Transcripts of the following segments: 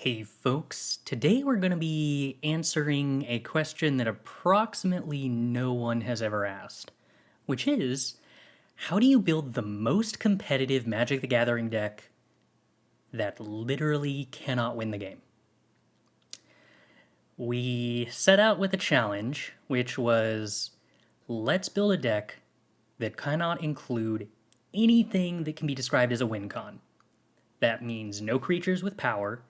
Hey folks, today we're going to be answering a question that approximately no one has ever asked, which is, how do you build the most competitive Magic the Gathering deck that literally cannot win the game? We set out with a challenge, which was, let's build a deck that cannot include anything that can be described as a win con. That means no creatures with power,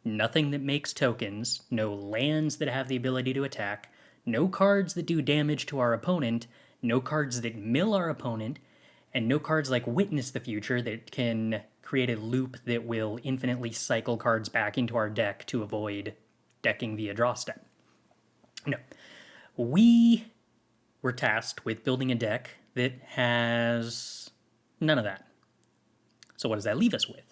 nothing that makes tokens, no lands that have the ability to attack, no cards that do damage to our opponent, no cards that mill our opponent, and no cards like Witness the Future that can create a loop that will infinitely cycle cards back into our deck to avoid decking via draw step. No. We were tasked with building a deck that has none of that. So what does that leave us with?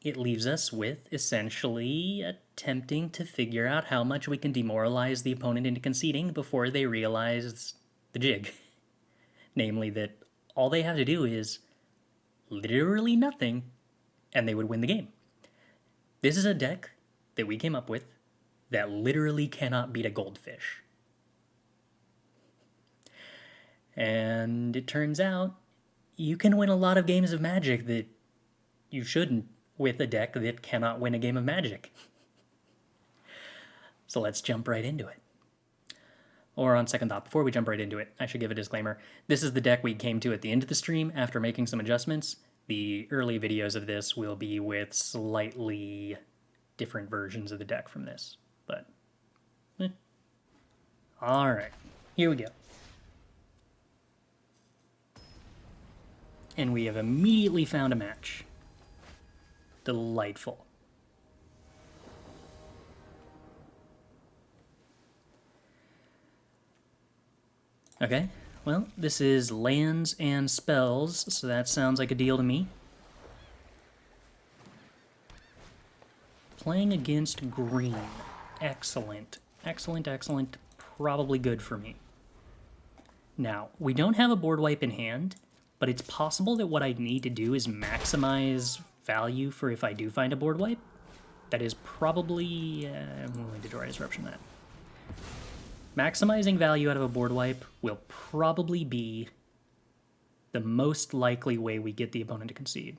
It leaves us with essentially attempting to figure out how much we can demoralize the opponent into conceding before they realize the jig. Namely, that all they have to do is literally nothing, and they would win the game. This is a deck that we came up with that literally cannot beat a goldfish. And it turns out you can win a lot of games of Magic that you shouldn't with a deck that cannot win a game of Magic. So let's jump right into it. Or on second thought, before we jump right into it, I should give a disclaimer. This is the deck we came to at the end of the stream after making some adjustments. The early videos of this will be with slightly different versions of the deck from this. But, Alright, here we go. And we have immediately found a match. Delightful. Okay, well, this is lands and spells, so that sounds like a deal to me. Playing against green. Excellent. Excellent, excellent. Probably good for me. Now, we don't have a board wipe in hand, but it's possible that what I need to do is maximize value for if I do find a board wipe. That is probably... I'm willing to Jwari Disruption that. Maximizing value out of a board wipe will probably be the most likely way we get the opponent to concede.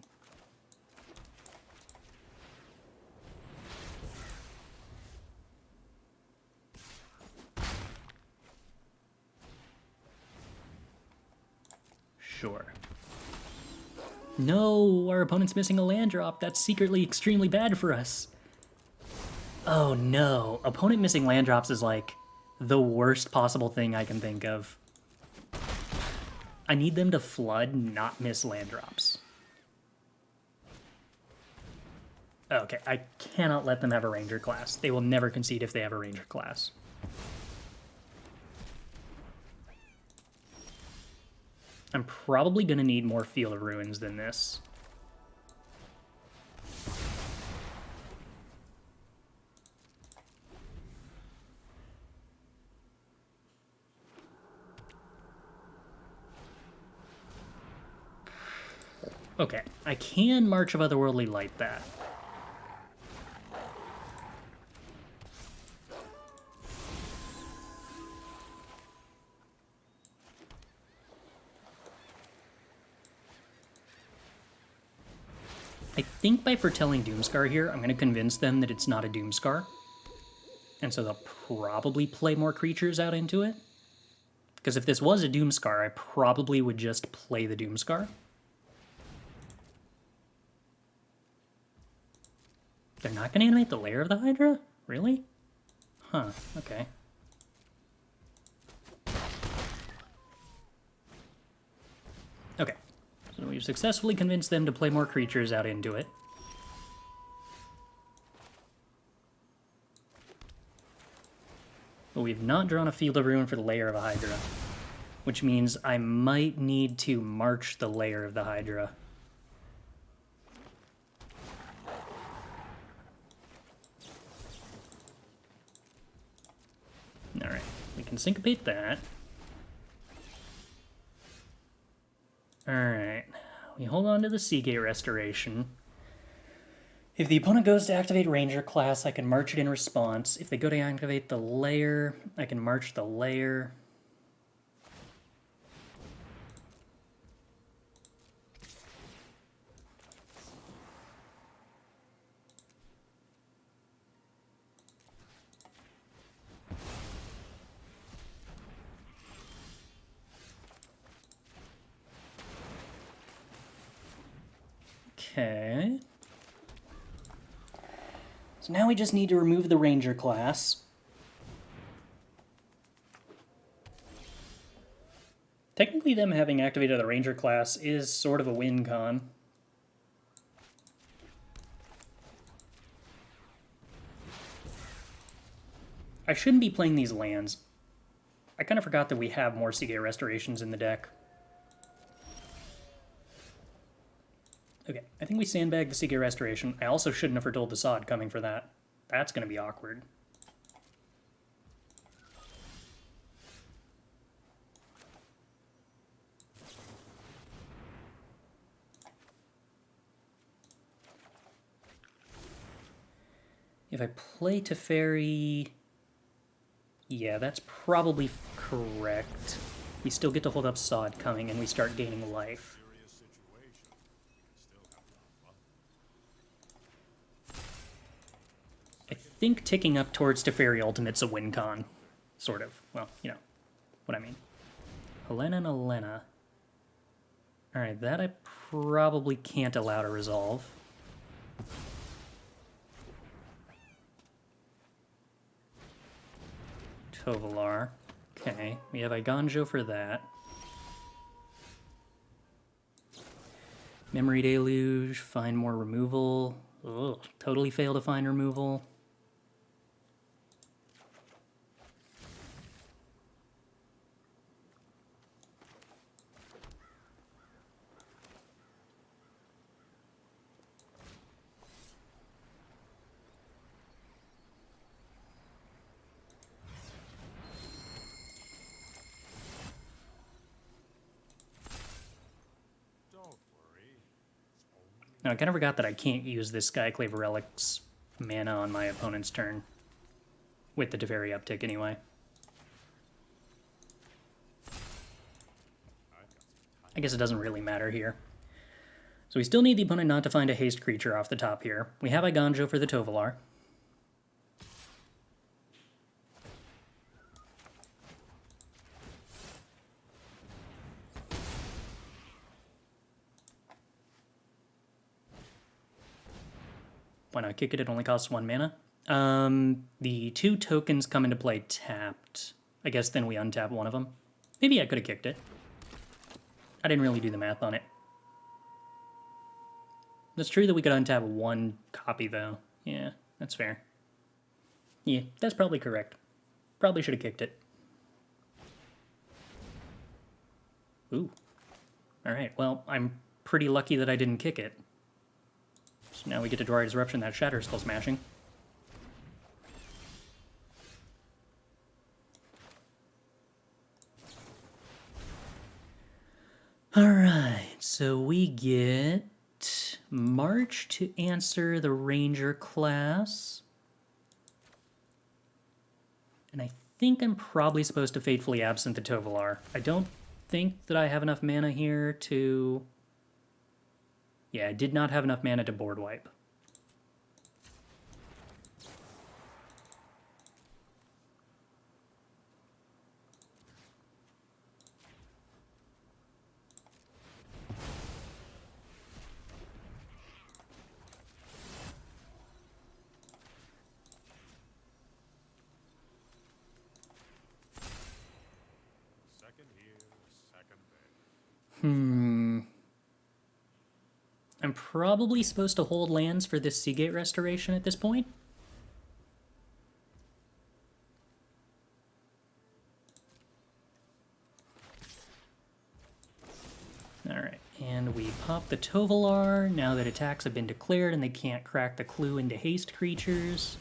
Sure. No, our opponent's missing a land drop. That's secretly extremely bad for us. Oh no, opponent missing land drops is like the worst possible thing I can think of. I need them to flood, not miss land drops. Okay, I cannot let them have a ranger class. They will never concede if they have a ranger class. I'm probably going to need more Field of Ruins than this. Okay, I can March of Otherworldly Light that. I think by foretelling Doomskar here, I'm going to convince them that it's not a Doomskar. And so they'll probably play more creatures out into it. Because if this was a Doomskar, I probably would just play the Doomskar. They're not going to animate the Lair of the Hydra? Really? Huh, okay. Okay. So we've successfully convinced them to play more creatures out into it. But we've not drawn a Field of Ruin for the Lair of a Hydra, which means I might need to march the Lair of the Hydra. Alright, we can Syncopate that. Alright, we hold on to the Seagate Restoration. If the opponent goes to activate Ranger class, I can march it in response. If they go to activate the layer, I can march the layer. Okay. So now we just need to remove the Ranger class. Technically them having activated the Ranger class is sort of a win con. I shouldn't be playing these lands. I kind of forgot that we have more Seagate Restorations in the deck. Okay, I think we sandbagged the Seagate Restoration. I also shouldn't have foretold the Sod coming for that. That's going to be awkward. If I play Teferi... Yeah, that's probably correct. We still get to hold up Sod coming and we start gaining life. I think ticking up towards Teferi Ultimate's a win con. Sort of. Well, you know what I mean. Helena and Elena. Alright, that I probably can't allow to resolve. Tovolar. Okay, we have Eiganjo for that. Memory Deluge, find more removal. Ugh, totally fail to find removal. Now, I kind of forgot that I can't use this Skyclave Relic's mana on my opponent's turn. With the Teferi uptick, anyway. I guess it doesn't really matter here. So we still need the opponent not to find a haste creature off the top here. We have Eiganjo for the Tovolar. Why not kick it? It only costs 1 mana. The 2 tokens come into play tapped. I guess then we untap one of them. Maybe I could have kicked it. I didn't really do the math on it. It's true that we could untap 1 copy, though. Yeah, that's fair. Yeah, that's probably correct. Probably should have kicked it. Ooh. Alright, well, I'm pretty lucky that I didn't kick it. So now we get to Jwari Disruption, that Shattered Skull Smashing. Alright, so we get March to answer the Ranger class. And I think I'm probably supposed to Fatefully Absent the Tovolar. I don't think that I have enough mana here to... Yeah, I did not have enough mana to board wipe. I'm probably supposed to hold lands for this Seagate Restoration at this point. Alright, and we pop the Tovolar now that attacks have been declared and they can't crack the clue into haste creatures.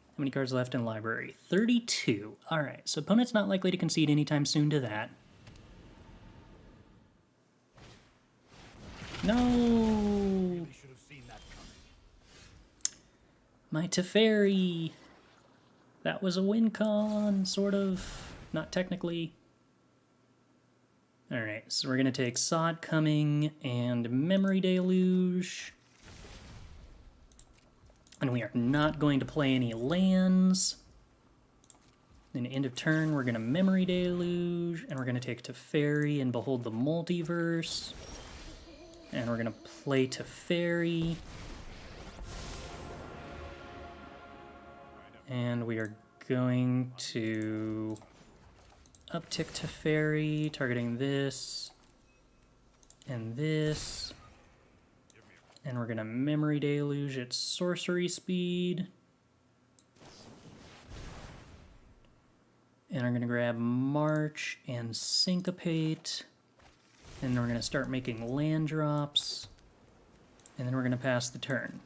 How many cards left in library? 32. Alright, so opponent's not likely to concede anytime soon to that. No! My Teferi! That was a win con, sort of. Not technically. Alright, so we're going to take Sod Coming and Memory Deluge. And we are not going to play any lands. Then end of turn, we're going to Memory Deluge, and we're going to take Teferi and Behold the Multiverse. And we're going to play Teferi. And we are going to uptick Teferi, targeting this and this. And we're going to Memory Deluge at sorcery speed. And I'm going to grab March and Syncopate. And then we're going to start making land drops. And then we're going to pass the turn.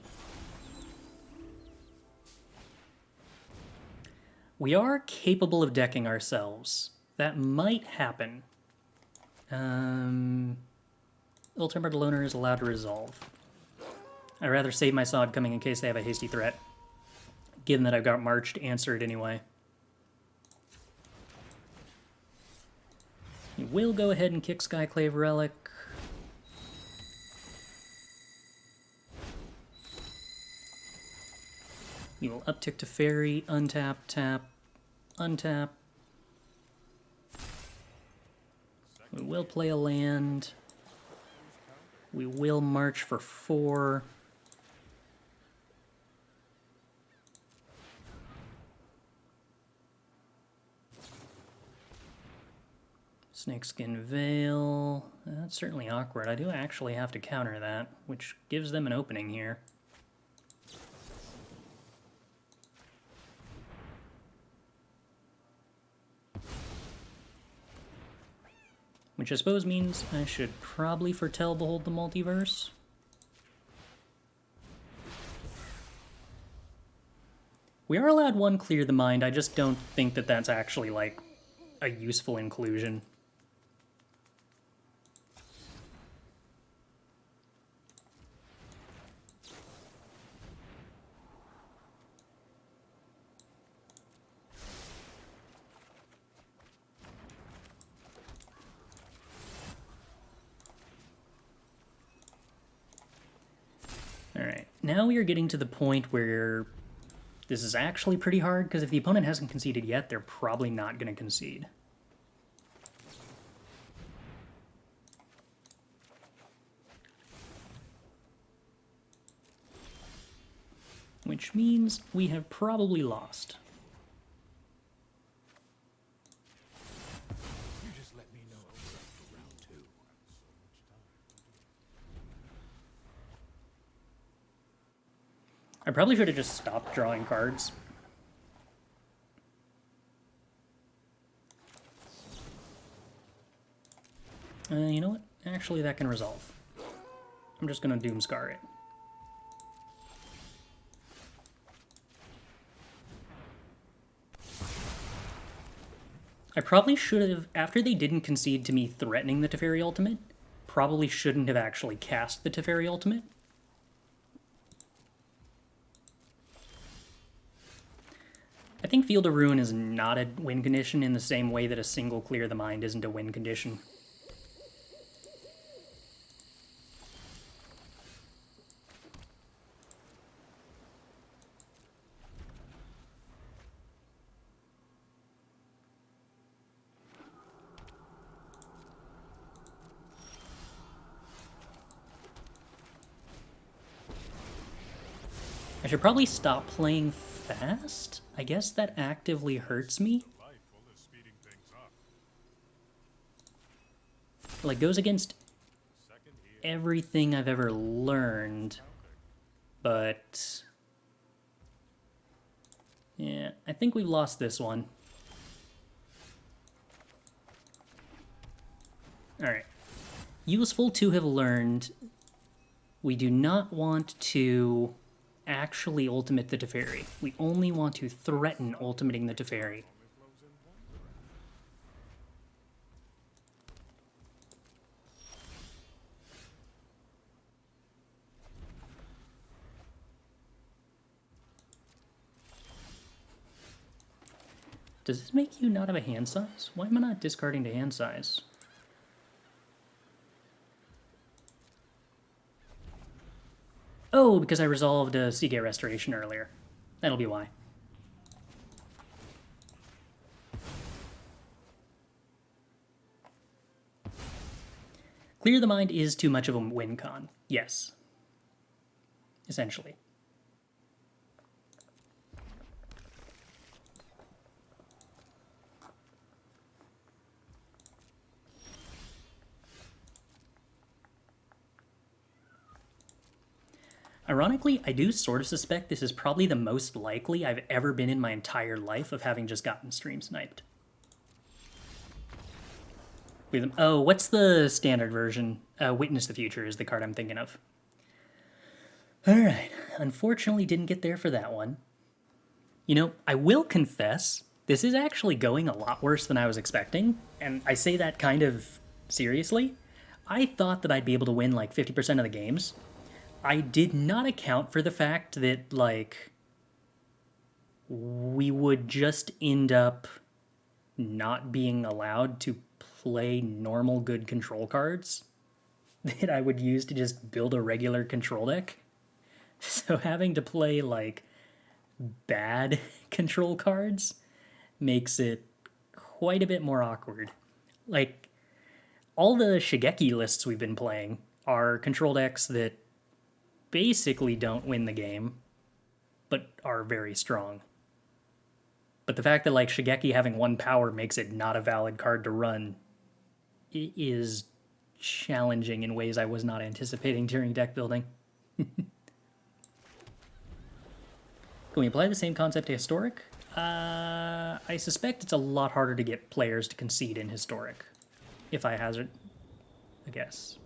We are capable of decking ourselves. That might happen. Ultimate Loner is allowed to resolve. I'd rather save my Sod Coming in case they have a hasty threat, given that I've got March to answer it anyway. You will go ahead and kick Skyclave Relic. You will uptick Teferi, untap, tap, untap. We will play a land. We will march for 4. Snakeskin Veil. That's certainly awkward. I do actually have to counter that, which gives them an opening here. Which I suppose means I should probably foretell Behold the Multiverse. We are allowed 1 Clear the Mind, I just don't think that that's actually, like, a useful inclusion. Alright, now we are getting to the point where this is actually pretty hard, because if the opponent hasn't conceded yet, they're probably not going to concede. Which means we have probably lost. I probably should have just stopped drawing cards. You know what? Actually, that can resolve. I'm just going to Doomskar it. I probably should have, after they didn't concede to me threatening the Teferi ultimate, probably shouldn't have actually cast the Teferi ultimate. I think Field of Ruin is not a win condition in the same way that a single Clear the Mind isn't a win condition. I should probably stop playing fast? I guess that actively hurts me. Like, goes against everything I've ever learned. But yeah, I think we lost this one. Alright. Useful to have learned. We do not want to actually ultimate the Teferi. We only want to threaten ultimating the Teferi. Does this make you not have a hand size? Why am I not discarding to hand size? Oh, because I resolved a Seagate Restoration earlier. That'll be why. Clear the Mind is too much of a win con. Yes. Essentially. Ironically, I do sort of suspect this is probably the most likely I've ever been in my entire life of having just gotten stream sniped. Oh, what's the standard version? Witness the Future is the card I'm thinking of. Alright, unfortunately didn't get there for that one. You know, I will confess, this is actually going a lot worse than I was expecting, and I say that kind of seriously. I thought that I'd be able to win like 50% of the games. I did not account for the fact that, like, we would just end up not being allowed to play normal good control cards that I would use to just build a regular control deck. So having to play, like, bad control cards makes it quite a bit more awkward. Like, all the Shigeki lists we've been playing are control decks that basically don't win the game, but are very strong. But the fact that, like, Shigeki having 1 power makes it not a valid card to run is challenging in ways I was not anticipating during deck building. Can we apply the same concept to Historic? I suspect it's a lot harder to get players to concede in Historic, if I hazard a guess.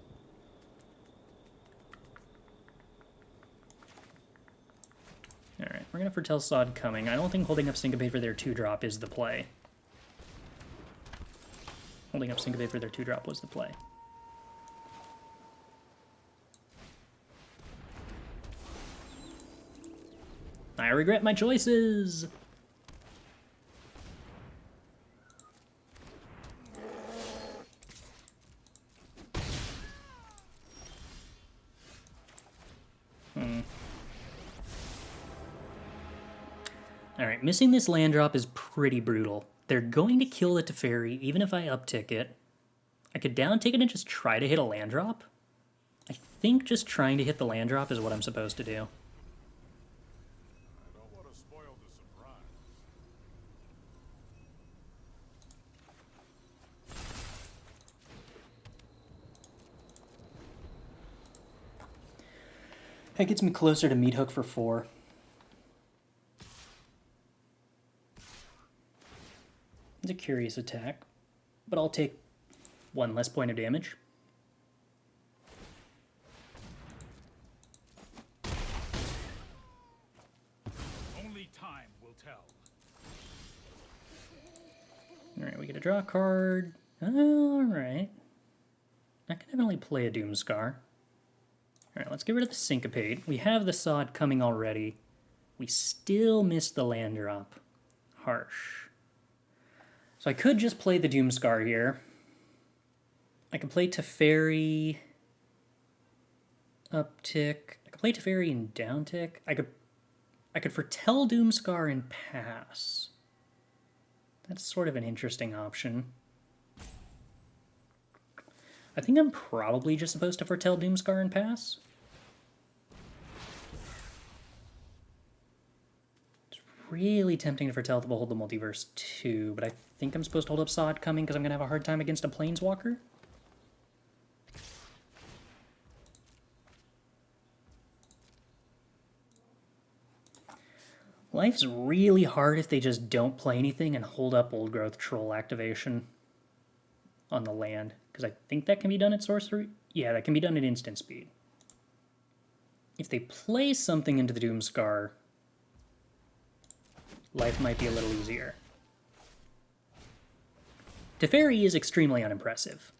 Alright, we're going to foretell Sod coming. I don't think holding up Syncopate for their 2-drop is the play. Holding up Syncopate for their 2-drop was the play. I regret my choices! Alright, missing this land drop is pretty brutal. They're going to kill the Teferi, even if I uptick it. I could down tick it and just try to hit a land drop. I think just trying to hit the land drop is what I'm supposed to do. I don't want to spoil the surprise. That gets me closer to Meathook for 4. It's a curious attack, but I'll take 1 less point of damage. Only time will tell. Alright, we get a draw card. Alright. I can definitely play a Doomskar. Alright, let's get rid of the Syncopate. We have the Sod coming already. We still missed the land drop. Harsh. So I could just play the Doomskar here. I could play Teferi, uptick. I could play Teferi and downtick. I could foretell Doomskar and pass. That's sort of an interesting option. I think I'm probably just supposed to foretell Doomskar and pass. It's really tempting to foretell the Behold the Multiverse too, but I think I'm supposed to hold up Sod coming because I'm going to have a hard time against a Planeswalker. Life's really hard if they just don't play anything and hold up Old Growth Troll activation on the land, because I think that can be done at sorcery. Yeah, that can be done at instant speed. If they play something into the Doomskar, life might be a little easier. Teferi is extremely unimpressive.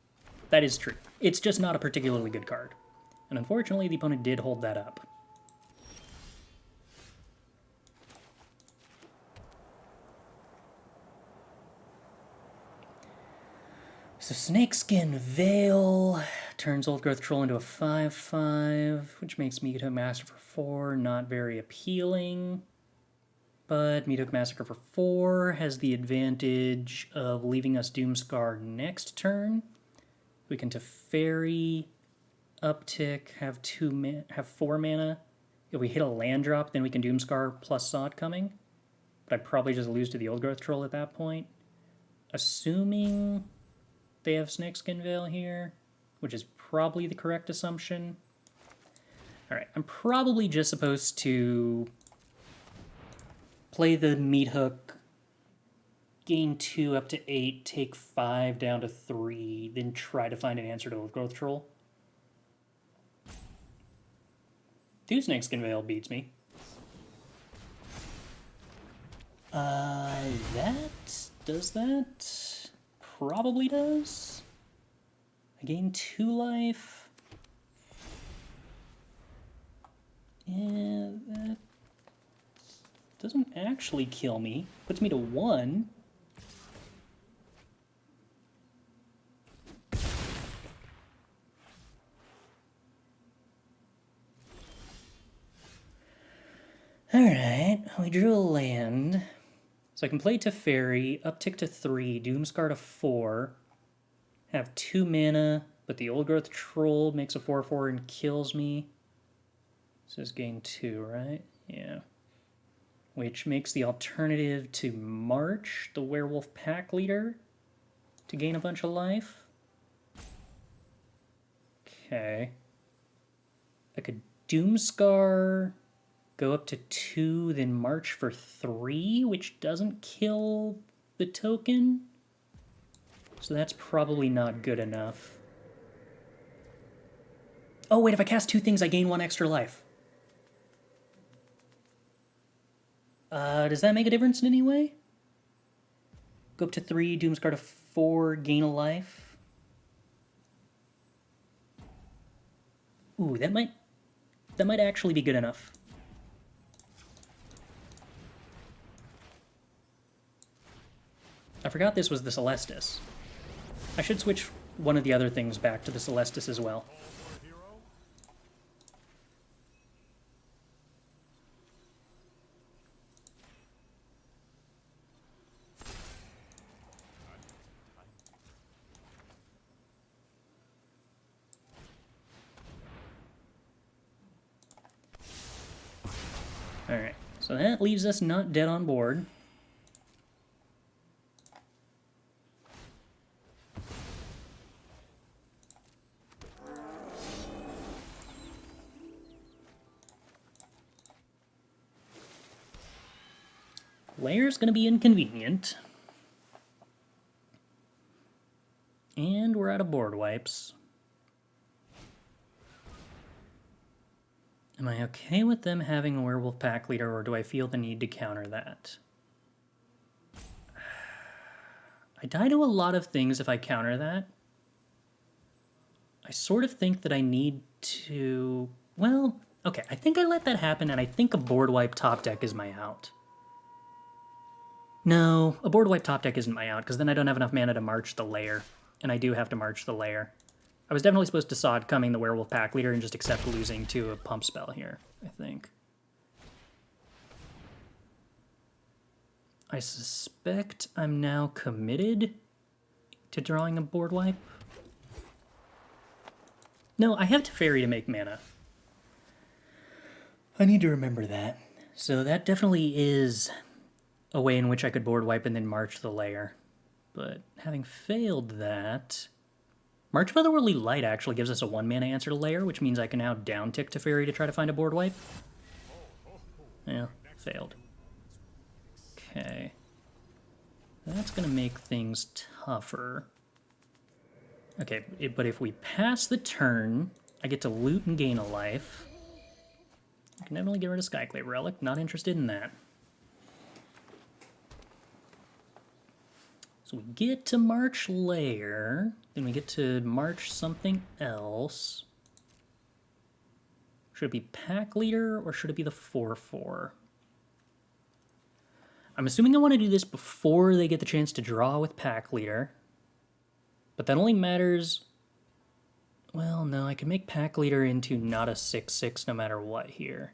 That is true. It's just not a particularly good card. And unfortunately, the opponent did hold that up. So Snakeskin Veil turns Old Growth Troll into a 5/5, which makes Meathook Massacre for 4 not very appealing. But Meathook Massacre for 4 has the advantage of leaving us Doomskar next turn. We can Teferi, uptick, have 4 mana. If we hit a land drop, then we can Doomskar plus Sod coming. But I'd probably just lose to the Old Growth Troll at that point. Assuming they have Snakeskin Veil here, which is probably the correct assumption. Alright, I'm probably just supposed to play the Meathook, gain 2 up to 8, take 5 down to 3, then try to find an answer to Old Growth Troll. 2 Snakeskin Veil beats me. Does that? Probably does. I gain 2 life. And that doesn't actually kill me. Puts me to 1. Alright, we drew a land. So I can play Teferi, uptick to 3, Doomskar to 4, have 2 mana, but the Old Growth Troll makes a 4/4 and kills me. This is gain 2, right? Yeah. Which makes the alternative to March, the Werewolf Pack Leader, to gain a bunch of life. Okay. I could Doomskar, go up to 2, then March for 3, which doesn't kill the token. So that's probably not good enough. Oh wait, if I cast 2 things, I gain 1 extra life. Does that make a difference in any way? Go up to 3, Doomskar to 4, gain a life. Ooh, that might actually be good enough. I forgot this was the Celestus. I should switch one of the other things back to the Celestus as well. Alright, so that leaves us not dead on board. Layer's going to be inconvenient. And we're out of board wipes. Am I okay with them having a Werewolf Pack Leader, or do I feel the need to counter that? I die to a lot of things if I counter that. I sort of think that I need to... Well, okay, I think I let that happen, and I think a board wipe top deck is my out. No, a board wipe top deck isn't my out, because then I don't have enough mana to march the layer, and I do have to march the layer. I was definitely supposed to Sod coming the Werewolf Pack Leader and just accept losing to a pump spell here, I think. I suspect I'm now committed to drawing a board wipe. No, I have Teferi to make mana. I need to remember that. So that definitely is a way in which I could board wipe and then march the layer. But having failed that... March of Otherworldly Light actually gives us a 1 mana answer to layer, which means I can now down-tick Teferi to try to find a board wipe. Yeah, failed. Okay. That's going to make things tougher. Okay, but if we pass the turn, I get to loot and gain a life. I can definitely get rid of Skyclave Relic, not interested in that. So we get to March Lair, then we get to March something else. Should it be Pack Leader, or should it be the 4/4? I'm assuming I want to do this before they get the chance to draw with Pack Leader. But that only matters... Well, no, I can make Pack Leader into not a 6/6 no matter what here.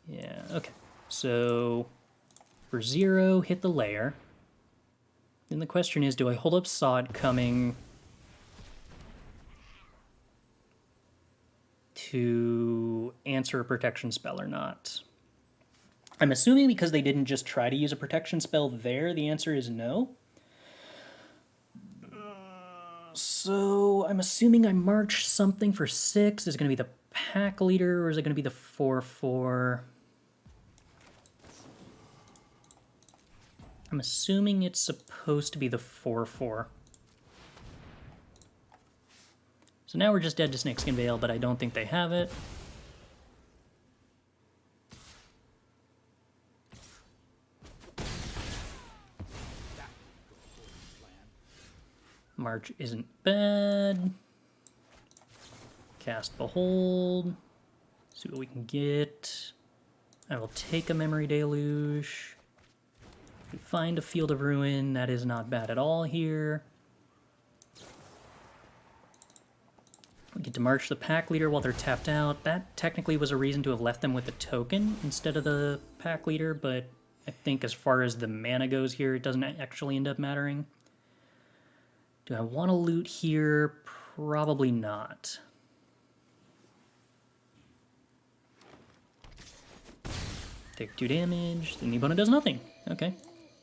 Yeah, okay. So, for 0, hit the layer. Then the question is, do I hold up Sod coming to answer a protection spell or not? I'm assuming because they didn't just try to use a protection spell there, the answer is no. So I'm assuming I march something for 6. Is it going to be the Pack Leader or is it going to be the 4/4? I'm assuming it's supposed to be the 4/4. So now we're just dead to Snakeskin Veil, but I don't think they have it. March isn't bad. Cast Behold. See what we can get. I will take a Memory Deluge. We find a Field of Ruin. That is not bad at all here. We get to march the Pack Leader while they're tapped out. That technically was a reason to have left them with the token instead of the Pack Leader, but I think as far as the mana goes here, it doesn't actually end up mattering. Do I want to loot here? Probably not. Take 2 damage. The opponent does nothing. Okay.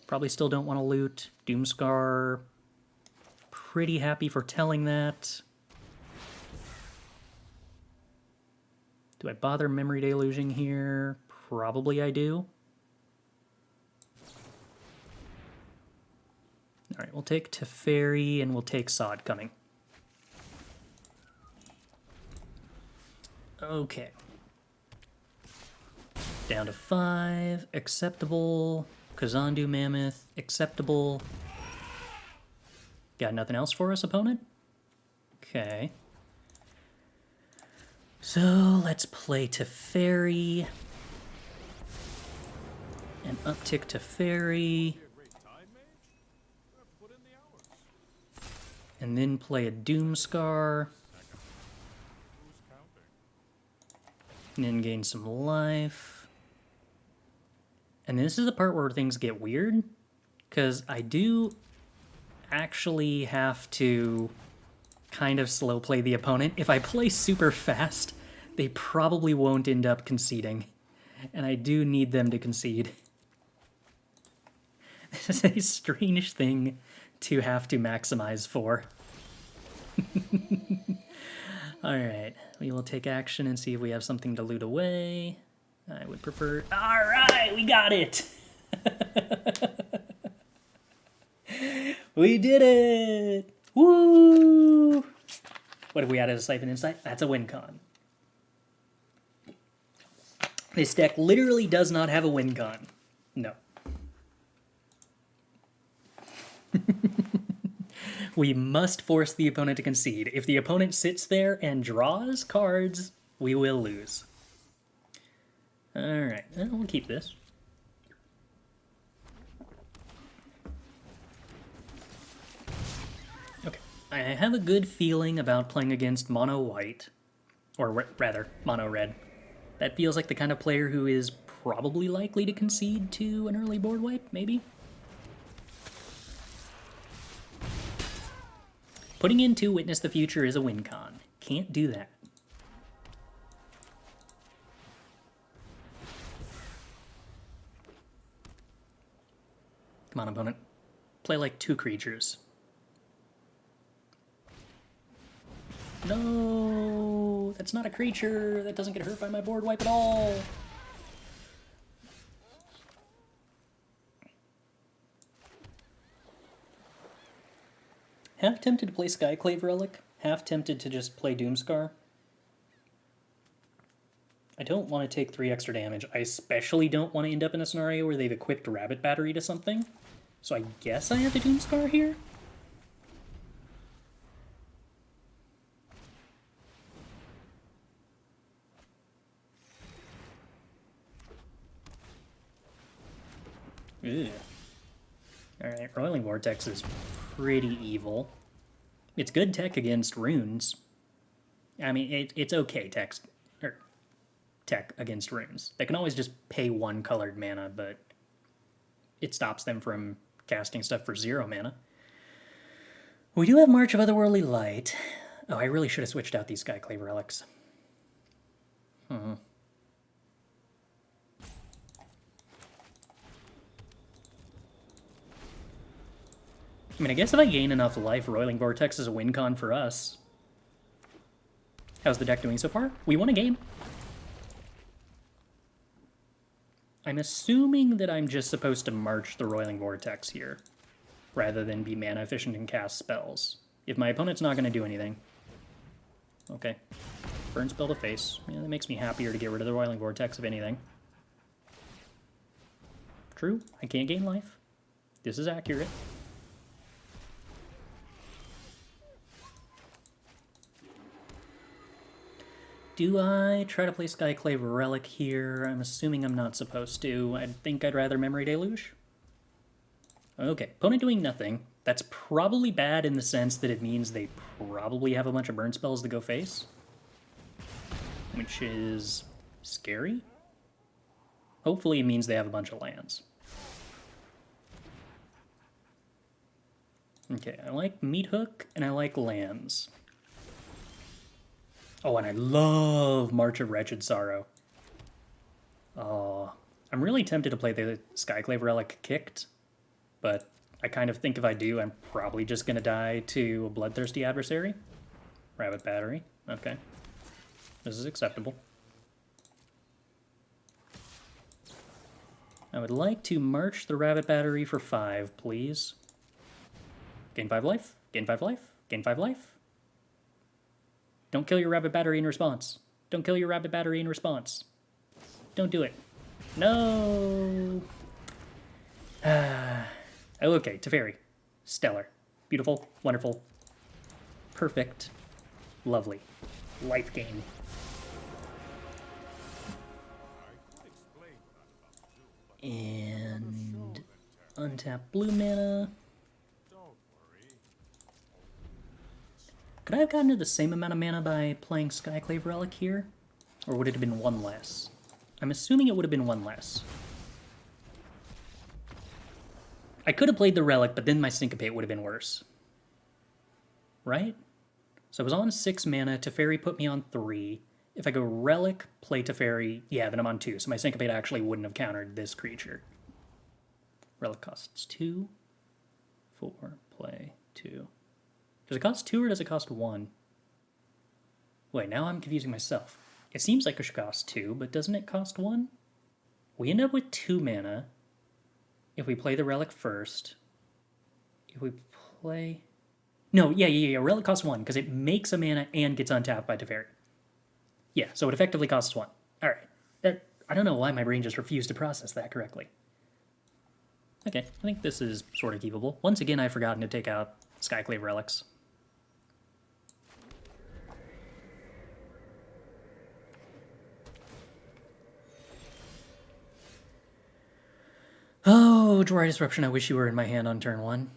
Probably still don't want to loot. Doomskar. Pretty happy for telling that. Do I bother Memory Deluging here? Probably I do. Alright, we'll take Teferi and we'll take Sod coming. Okay. Down to 5. Acceptable. Kazandu Mammoth. Acceptable. Got nothing else for us, opponent? Okay. So let's play Teferi. And uptick Teferi. And then play a Doomskar. And then gain some life. And this is the part where things get weird. Because I do actually have to kind of slow play the opponent. If I play super fast, they probably won't end up conceding. And I do need them to concede. This is a strange thing to have to maximize for. Alright, we will take action and see if we have something to loot away. I would prefer... Alright, we got it! We did it! Woo! What if we added a Siphon Insight? That's a win con. This deck literally does not have a win con. No. We must force the opponent to concede. If the opponent sits there and draws cards, we will lose. Alright, we'll keep this. Okay, I have a good feeling about playing against mono white, or rather, mono red. That feels like the kind of player who is probably likely to concede to an early board wipe, maybe? Putting in 2 Witness the Future is a win con. Can't do that. Come on, opponent. Play like 2 creatures. No! That's not a creature! That doesn't get hurt by my board wipe at all! Half tempted to play Skyclave Relic, half tempted to just play Doomskar. I don't want to take 3 extra damage. I especially don't want to end up in a scenario where they've equipped Rabbit Battery to something. So I guess I have to Doomskar here? Ugh. Alright, Roiling Vortex is pretty evil. It's good tech against runes. I mean, it's okay tech against runes. They can always just pay 1 colored mana, but it stops them from casting stuff for 0 mana. We do have March of Otherworldly Light. Oh, I really should have switched out these Skyclave Relics. I mean, I guess if I gain enough life, Roiling Vortex is a win con for us. How's the deck doing so far? We won a game. I'm assuming that I'm just supposed to march the Roiling Vortex here, rather than be mana efficient and cast spells. If my opponent's not going to do anything. Okay. Burn spell to face. Yeah, that makes me happier to get rid of the Roiling Vortex, if anything. True, I can't gain life. This is accurate. Do I try to play Skyclave Relic here? I'm assuming I'm not supposed to. I think I'd rather Memory Deluge. Okay, opponent doing nothing. That's probably bad in the sense that it means they probably have a bunch of burn spells to go face. Which is scary. Hopefully it means they have a bunch of lands. Okay, I like Meathook and I like lands. Oh, and I love March of Wretched Sorrow. Oh, I'm really tempted to play the Skyclave Relic kicked, but I kind of think if I do, I'm probably just going to die to a Bloodthirsty Adversary. Rabbit Battery. Okay. This is acceptable. I would like to march the Rabbit Battery for 5, please. Gain 5 life. Gain 5 life. Gain 5 life. Don't kill your Rabbit Battery in response. Don't kill your Rabbit Battery in response. Don't do it. No! Okay, Teferi. Stellar. Beautiful. Wonderful. Perfect. Lovely. Life gain. And untap blue mana. Could I have gotten to the same amount of mana by playing Skyclave Relic here? Or would it have been 1 less? I'm assuming it would have been 1 less. I could have played the Relic, but then my Syncopate would have been worse. Right? So I was on 6 mana, Teferi put me on 3. If I go Relic, play Teferi, yeah, then I'm on 2, so my Syncopate actually wouldn't have countered this creature. Relic costs 2. 4, play 2. Does it cost 2 or does it cost 1? Wait, now I'm confusing myself. It seems like it should cost 2, but doesn't it cost 1? We end up with 2 mana if we play the Relic first. If we play... No, yeah. Relic costs 1 because it makes a mana and gets untapped by Teferi. Yeah, so it effectively costs 1. Alright. I don't know why my brain just refused to process that correctly. Okay, I think this is sort of keepable. Once again, I've forgotten to take out Skyclave Relics. Oh, Jwari Disruption, I wish you were in my hand on turn 1.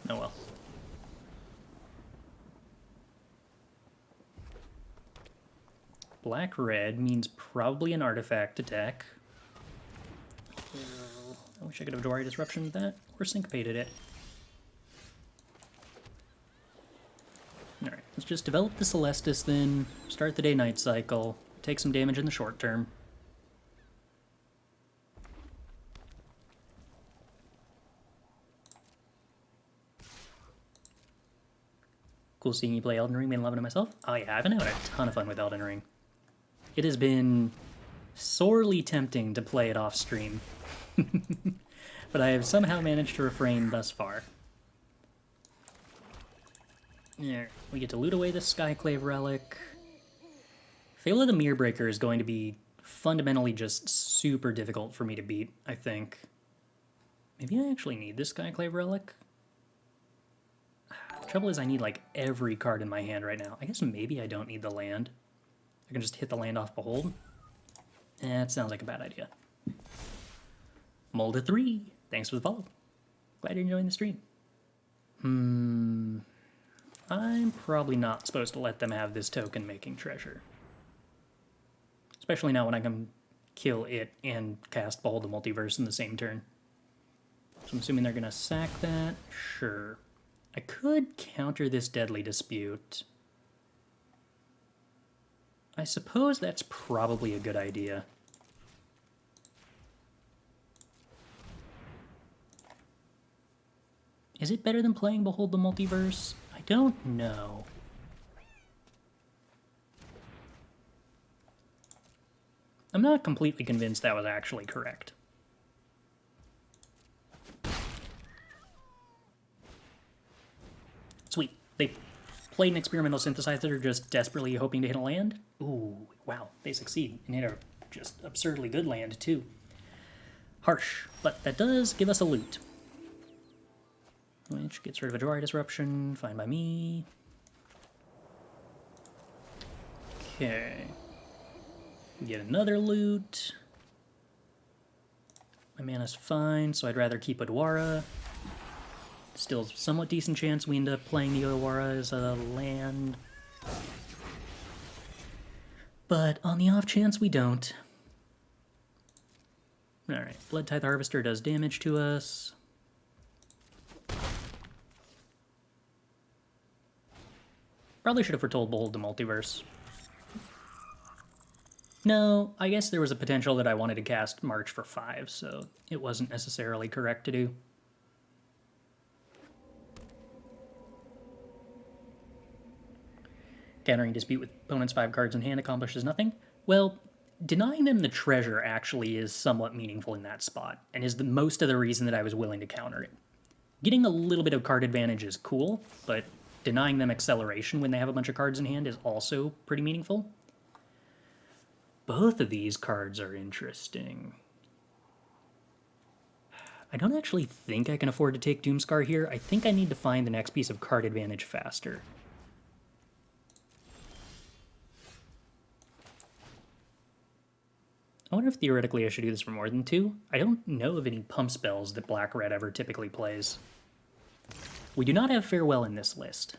Oh well. Black-red means probably an artifact attack. I wish I could have Jwari Disruption that, or Syncopated it. Alright, let's just develop the Celestus then, start the day-night cycle, take some damage in the short term. Cool seeing you play Elden Ring, been loving it myself. Oh yeah, I've been having a ton of fun with Elden Ring. It has been sorely tempting to play it off stream. But I have somehow managed to refrain thus far. Yeah, we get to loot away the Skyclave Relic. Fable of the Mirrorbreaker is going to be fundamentally just super difficult for me to beat, I think. Maybe I actually need this Skyclave Relic? The trouble is I need like every card in my hand right now. I guess maybe I don't need the land. I can just hit the land off Behold. That sounds like a bad idea. Molda 3, thanks for the follow. Glad you're enjoying the stream. I'm probably not supposed to let them have this token-making treasure. Especially now when I can kill it and cast Behold the Multiverse in the same turn. So I'm assuming they're going to sack that. Sure. I could counter this Deadly Dispute. I suppose that's probably a good idea. Is it better than playing Behold the Multiverse? I don't know. I'm not completely convinced that was actually correct. Sweet. They played an experimental synthesizer just desperately hoping to hit a land? Ooh, wow, they succeed and hit a just absurdly good land, too. Harsh, but that does give us a loot. Which gets rid of a Jwari Disruption, fine by me. Okay. We get another loot. My mana's fine, so I'd rather keep Otawara. Still somewhat decent chance we end up playing the Otawara as a land. But on the off chance we don't. Alright, Blood Tithe Harvester does damage to us. Probably should have foretold Behold the Multiverse. No, I guess there was a potential that I wanted to cast March for 5, so it wasn't necessarily correct to do. Countering Dispute with opponent's 5 cards in hand accomplishes nothing. Well, denying them the treasure actually is somewhat meaningful in that spot, and is most of the reason that I was willing to counter it. Getting a little bit of card advantage is cool, but denying them acceleration when they have a bunch of cards in hand is also pretty meaningful. Both of these cards are interesting. I don't actually think I can afford to take Doomskar here. I think I need to find the next piece of card advantage faster. I wonder if theoretically I should do this for more than 2. I don't know of any pump spells that Black-Red ever typically plays. We do not have Farewell in this list.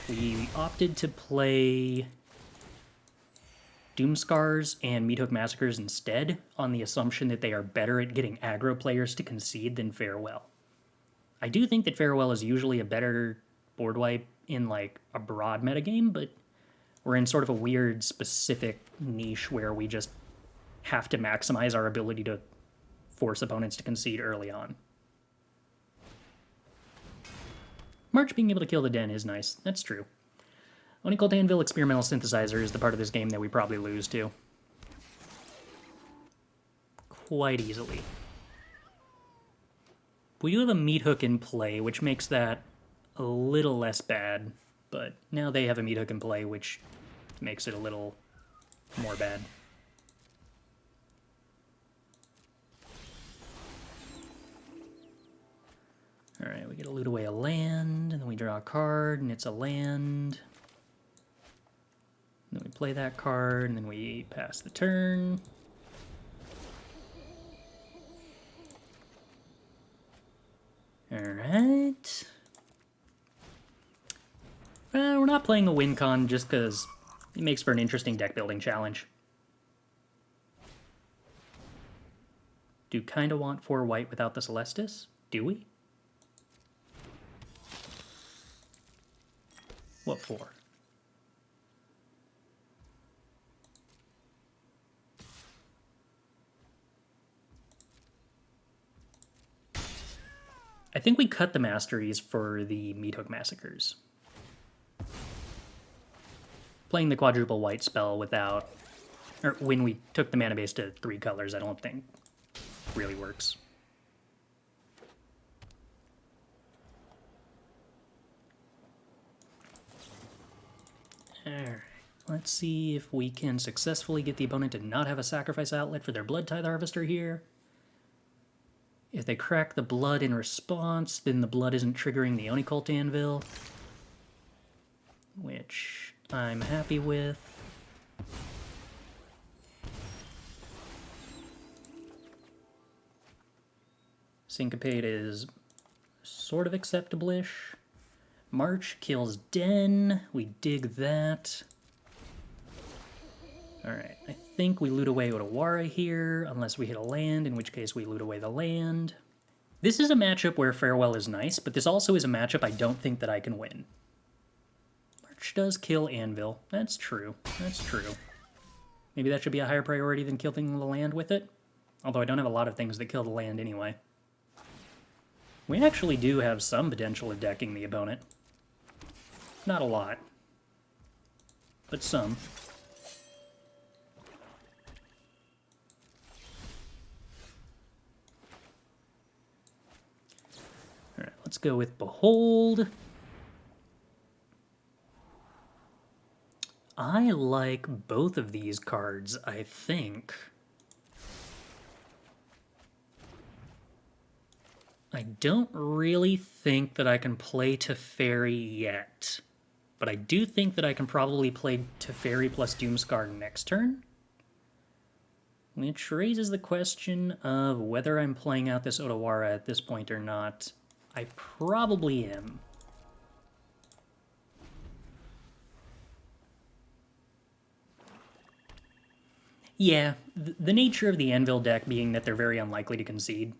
We opted to play Doomskars and Meathook Massacres instead, on the assumption that they are better at getting aggro players to concede than Farewell. I do think that Farewell is usually a better board wipe in like a broad metagame, but we're in sort of a weird specific niche where we just have to maximize our ability to force opponents to concede early on. March being able to kill the den is nice. That's true. Onicult Anvil Experimental Synthesizer is the part of this game that we probably lose to. Quite easily. We do have a Meathook in play, which makes that a little less bad, but now they have a Meathook in play, which makes it a little more bad. Alright, we get to loot away a land, and then we draw a card, and it's a land. And then we play that card, and then we pass the turn. Alright. We're not playing a win con just because it makes for an interesting deck building challenge. Do kinda want 4 white without the Celestus? Do we? What for? I think we cut the masteries for the Meathook Massacres. Playing the quadruple white spell without, or when we took the mana base to 3 colors, I don't think really works. Alright, let's see if we can successfully get the opponent to not have a sacrifice outlet for their Blood Tithe Harvester here. If they crack the blood in response, then the blood isn't triggering the Onicult Anvil, which I'm happy with. Syncopate is sort of acceptable-ish. March kills Den. We dig that. Alright, I think we loot away Otawara here, unless we hit a land, in which case we loot away the land. This is a matchup where Farewell is nice, but this also is a matchup I don't think that I can win. March does kill Anvil. That's true. That's true. Maybe that should be a higher priority than killing the land with it? Although I don't have a lot of things that kill the land anyway. We actually do have some potential of decking the opponent. Not a lot. But some. Alright, let's go with Behold. I like both of these cards, I think. I don't really think that I can play Teferi yet. But I do think that I can probably play Teferi plus Doomskar next turn. Which raises the question of whether I'm playing out this Otawara at this point or not. I probably am. Yeah, the nature of the Anvil deck being that they're very unlikely to concede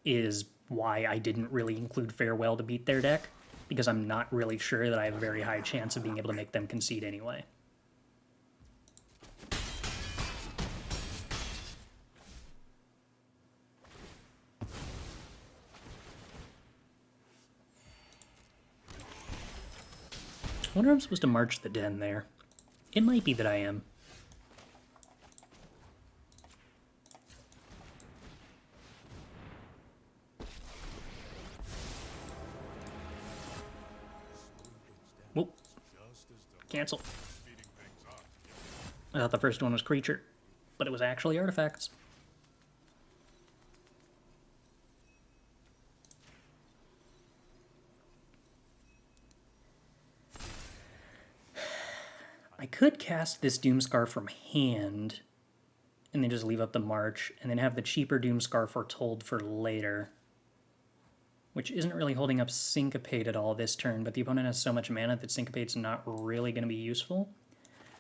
is why I didn't really include Farewell to beat their deck, because I'm not really sure that I have a very high chance of being able to make them concede anyway. I wonder if I'm supposed to march the Den there. It might be that I am. Whoop. Cancel. I thought the first one was creature, but it was actually artifacts. I could cast this Doomskar from hand, and then just leave up the March, and then have the cheaper Doomskar Foretold for later. Which isn't really holding up Syncopate at all this turn, but the opponent has so much mana that Syncopate's not really going to be useful.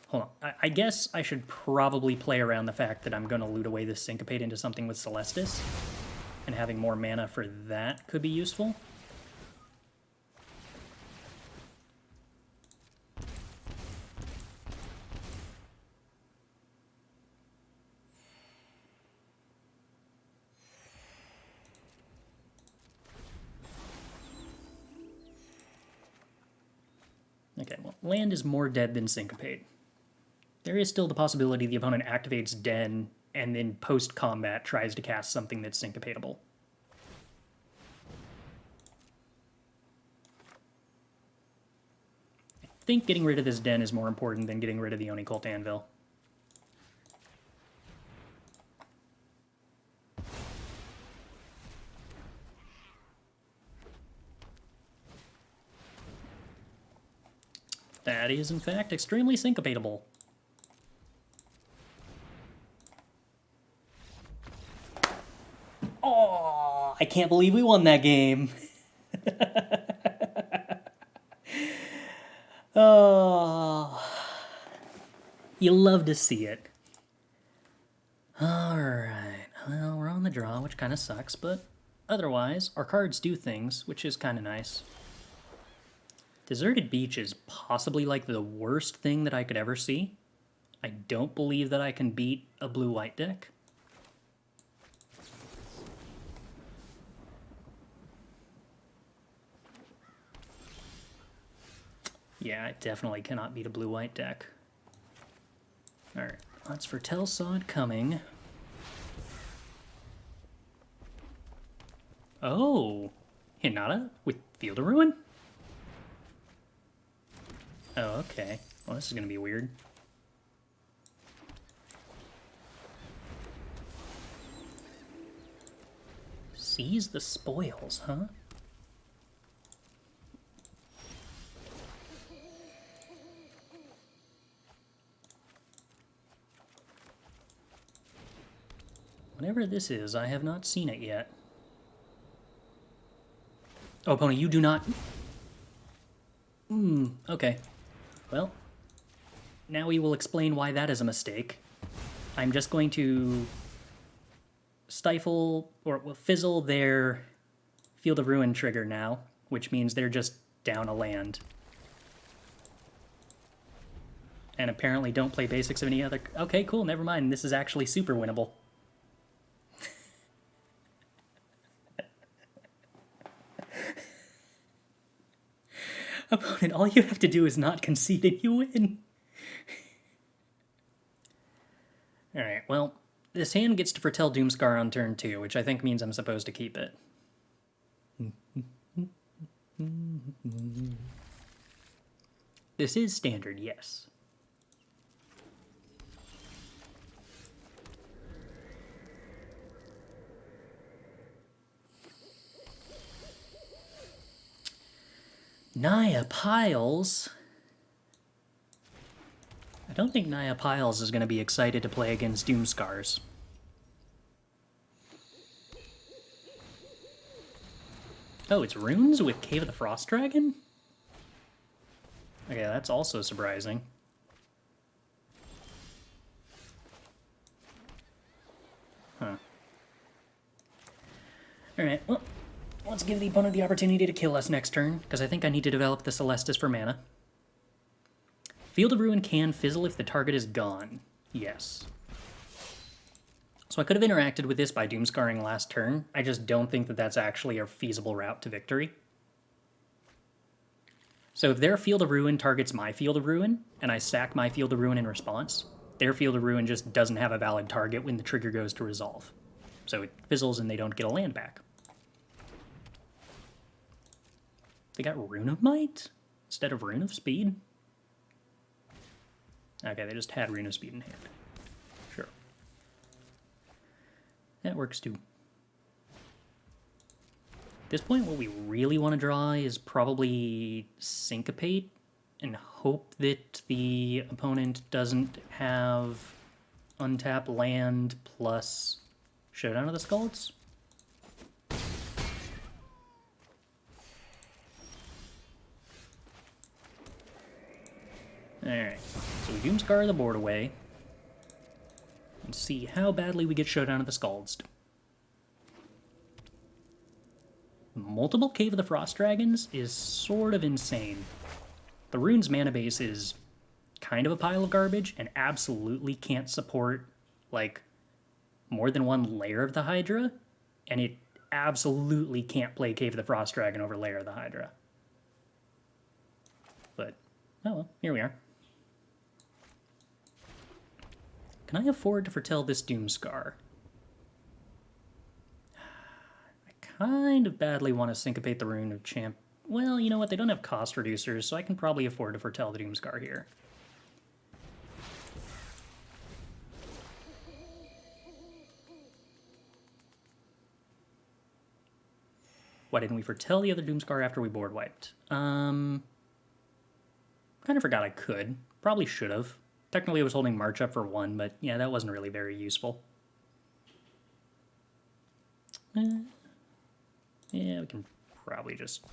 Hold on, I guess I should probably play around the fact that I'm going to loot away this Syncopate into something with Celestus, and having more mana for that could be useful. Okay, well, land is more dead than Syncopate. There is still the possibility the opponent activates Den and then post-combat tries to cast something that's syncopatable. I think getting rid of this Den is more important than getting rid of the Onicult Anvil. That is, in fact, extremely syncopatable. Oh, I can't believe we won that game. Oh, you love to see it. Alright, well, we're on the draw, which kind of sucks, but otherwise, our cards do things, which is kind of nice. Deserted Beach is possibly like the worst thing that I could ever see. I don't believe that I can beat a blue-white deck. Yeah, I definitely cannot beat a blue-white deck. Alright, let's foretell Sod coming. Oh! Hinata with Field of Ruin? Oh, okay. Well, this is going to be weird. Seize the spoils, huh? Whatever this is, I have not seen it yet. Oh, opponent, you do not... Okay. Well, now we will explain why that is a mistake. I'm just going to stifle, or well, fizzle their Field of Ruin trigger now, which means they're just down a land. And apparently don't play basics of any other... Okay, cool, never mind. This is actually super winnable. Opponent, all you have to do is not concede and you win. Alright, well, this hand gets to foretell Doomskar on turn 2, which I think means I'm supposed to keep it. This is standard, yes. Naya Piles. I don't think Naya Piles is going to be excited to play against Doomskars. Oh, it's runes with Cave of the Frost Dragon? Okay, that's also surprising. Huh. Alright, well, let's give the opponent the opportunity to kill us next turn, because I think I need to develop the Celestus for mana. Field of Ruin can fizzle if the target is gone. Yes. So I could have interacted with this by Doomscarring last turn. I just don't think that that's actually a feasible route to victory. So if their Field of Ruin targets my Field of Ruin, and I sack my Field of Ruin in response, their Field of Ruin just doesn't have a valid target when the trigger goes to resolve. So it fizzles and they don't get a land back. They got Rune of Might instead of Rune of Speed? Okay, they just had Rune of Speed in hand. Sure. That works too. At this point, what we really want to draw is probably Syncopate and hope that the opponent doesn't have untap land plus Showdown of the Skulls. Alright, so we Doomskar the board away and see how badly we get Showdown of the Skulls. Multiple Cave of the Frost Dragons is sort of insane. The Rune's mana base is kind of a pile of garbage and absolutely can't support, like, more than one layer of the Hydra, and it absolutely can't play Cave of the Frost Dragon over Lair of the Hydra. But, oh well, here we are. Can I afford to foretell this Doomskar? I kind of badly want to Syncopate the Rune of Champ. Well, you know what? They don't have cost reducers, so I can probably afford to foretell the Doomskar here. Why didn't we foretell the other Doomskar after we board wiped? Kind of forgot I could. Probably should have. Technically I was holding March up for 1, but yeah, that wasn't really very useful. Yeah, we can probably just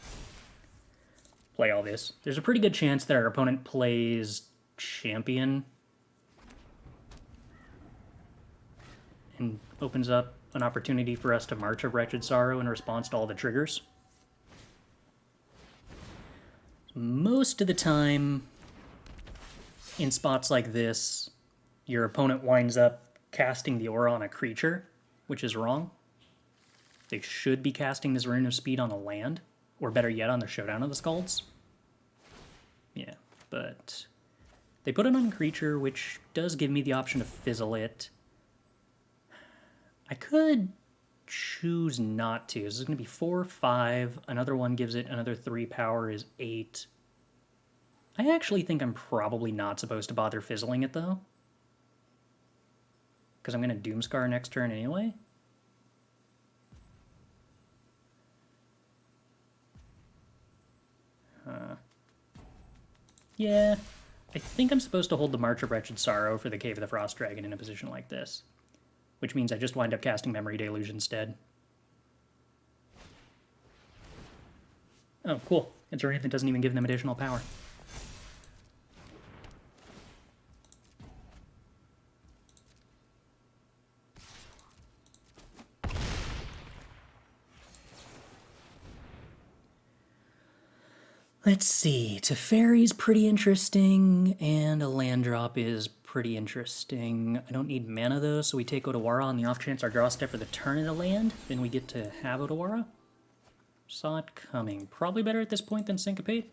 play all this. There's a pretty good chance that our opponent plays Champion and opens up an opportunity for us to March of Wretched Sorrow in response to all the triggers. Most of the time, in spots like this, your opponent winds up casting the aura on a creature, which is wrong. They should be casting this Rune of Speed on a land, or better yet, on the Showdown of the Skulls. Yeah, but they put it on a creature, which does give me the option to fizzle it. I could choose not to. This is going to be 4, 5. Another one gives it another 3 power is 8. I actually think I'm probably not supposed to bother fizzling it, though. Because I'm going to Doomskar next turn anyway. Yeah, I think I'm supposed to hold the March of Wretched Sorrow for the Cave of the Frost Dragon in a position like this. Which means I just wind up casting Memory Deluge instead. Oh, cool. It's a raid that doesn't even give them additional power. Let's see. Teferi's pretty interesting, and a land drop is pretty interesting. I don't need mana though, so we take Otawara on the off chance our draw step for the turn in a land. Then we get to have Otawara. Saw it coming. Probably better at this point than Syncopate.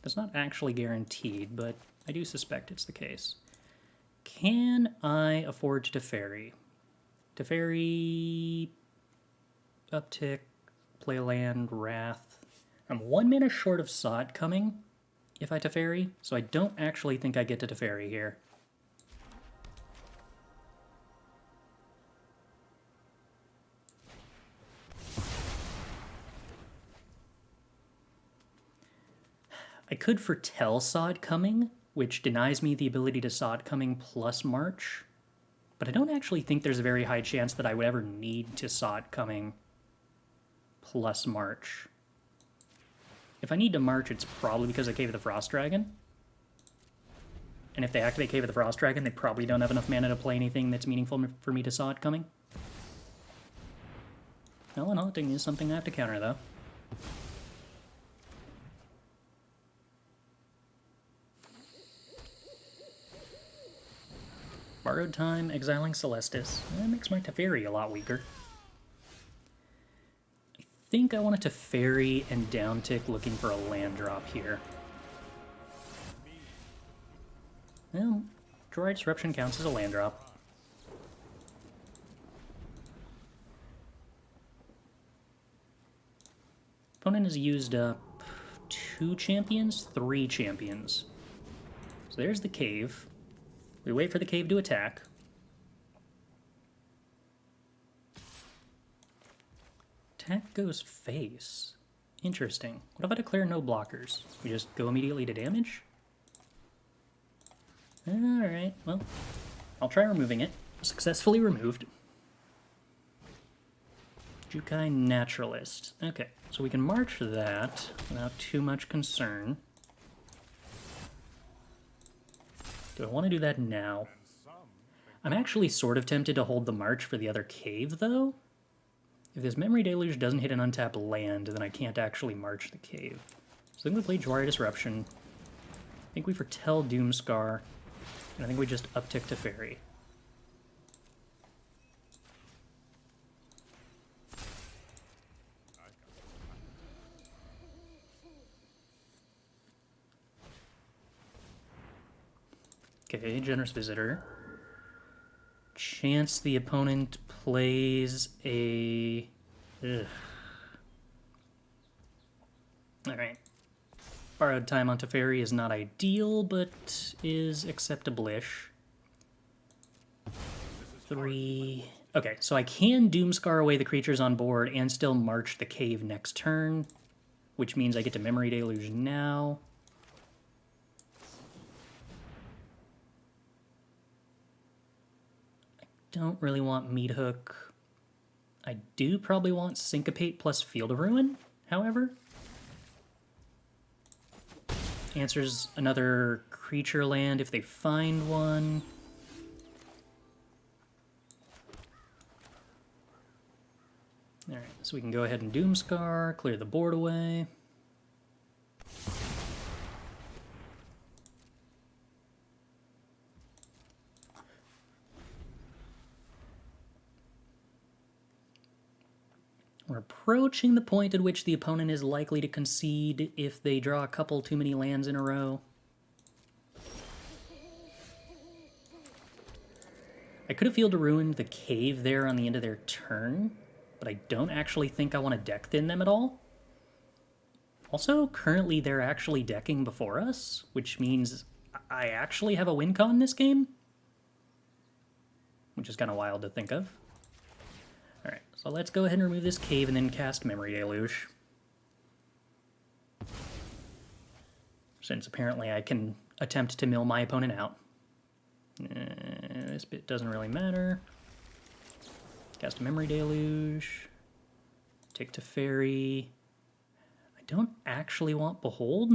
That's not actually guaranteed, but I do suspect it's the case. Can I afford to Teferi? Teferi... Uptick, play land, Wrath. I'm 1 mana short of Saw It Coming if I Teferi, so I don't actually think I get to Teferi here. I could foretell Saw It Coming, which denies me the ability to Saw It Coming plus March, but I don't actually think there's a very high chance that I would ever need to Saw It Coming plus March. If I need to march, it's probably because I Cave of the Frost Dragon. And if they activate Cave of the Frost Dragon, they probably don't have enough mana to play anything that's meaningful for me to Saw It Coming. Well, and Haunting is something I have to counter, though. Borrowed Time, exiling Celestus. That makes my Teferi a lot weaker. I think I want to Teferi and downtick looking for a land drop here. Well, Jwari Disruption counts as a land drop. Opponent has used up 2 champions, 3 champions. So there's the cave. We wait for the cave to attack. Attack goes face. Interesting. What if I declare no blockers? We just go immediately to damage? Alright, well, I'll try removing it. Successfully removed. Jukai Naturalist. Okay, so we can march that without too much concern. Do I want to do that now? I'm actually sort of tempted to hold the march for the other cave, though. If this Memory Deluge doesn't hit an untapped land, then I can't actually march the cave. So I think we play Jwari Disruption. I think we foretell Doomskar. And I think we just uptick Teferi. Okay, Generous Visitor. Chance the opponent plays a... Ugh. Alright. Borrowed Time on Teferi is not ideal, but is acceptable-ish. 3... Okay, so I can Doomskar away the creatures on board and still march the cave next turn, which means I get to Memory Deluge now. Don't really want Meathook. I do probably want Syncopate plus Field of Ruin, however. Answers another creature land if they find one. Alright, so we can go ahead and Doomskar, clear the board away. We're approaching the point at which the opponent is likely to concede if they draw a couple too many lands in a row. I could have Field of Ruin the cave there on the end of their turn, but I don't actually think I want to deck thin them at all. Also, currently they're actually decking before us, which means I actually have a win con this game, which is kind of wild to think of. Alright, so let's go ahead and remove this cave and then cast Memory Deluge. Since apparently I can attempt to mill my opponent out. This bit doesn't really matter. Cast a Memory Deluge. Take Teferi. don't actually want Behold.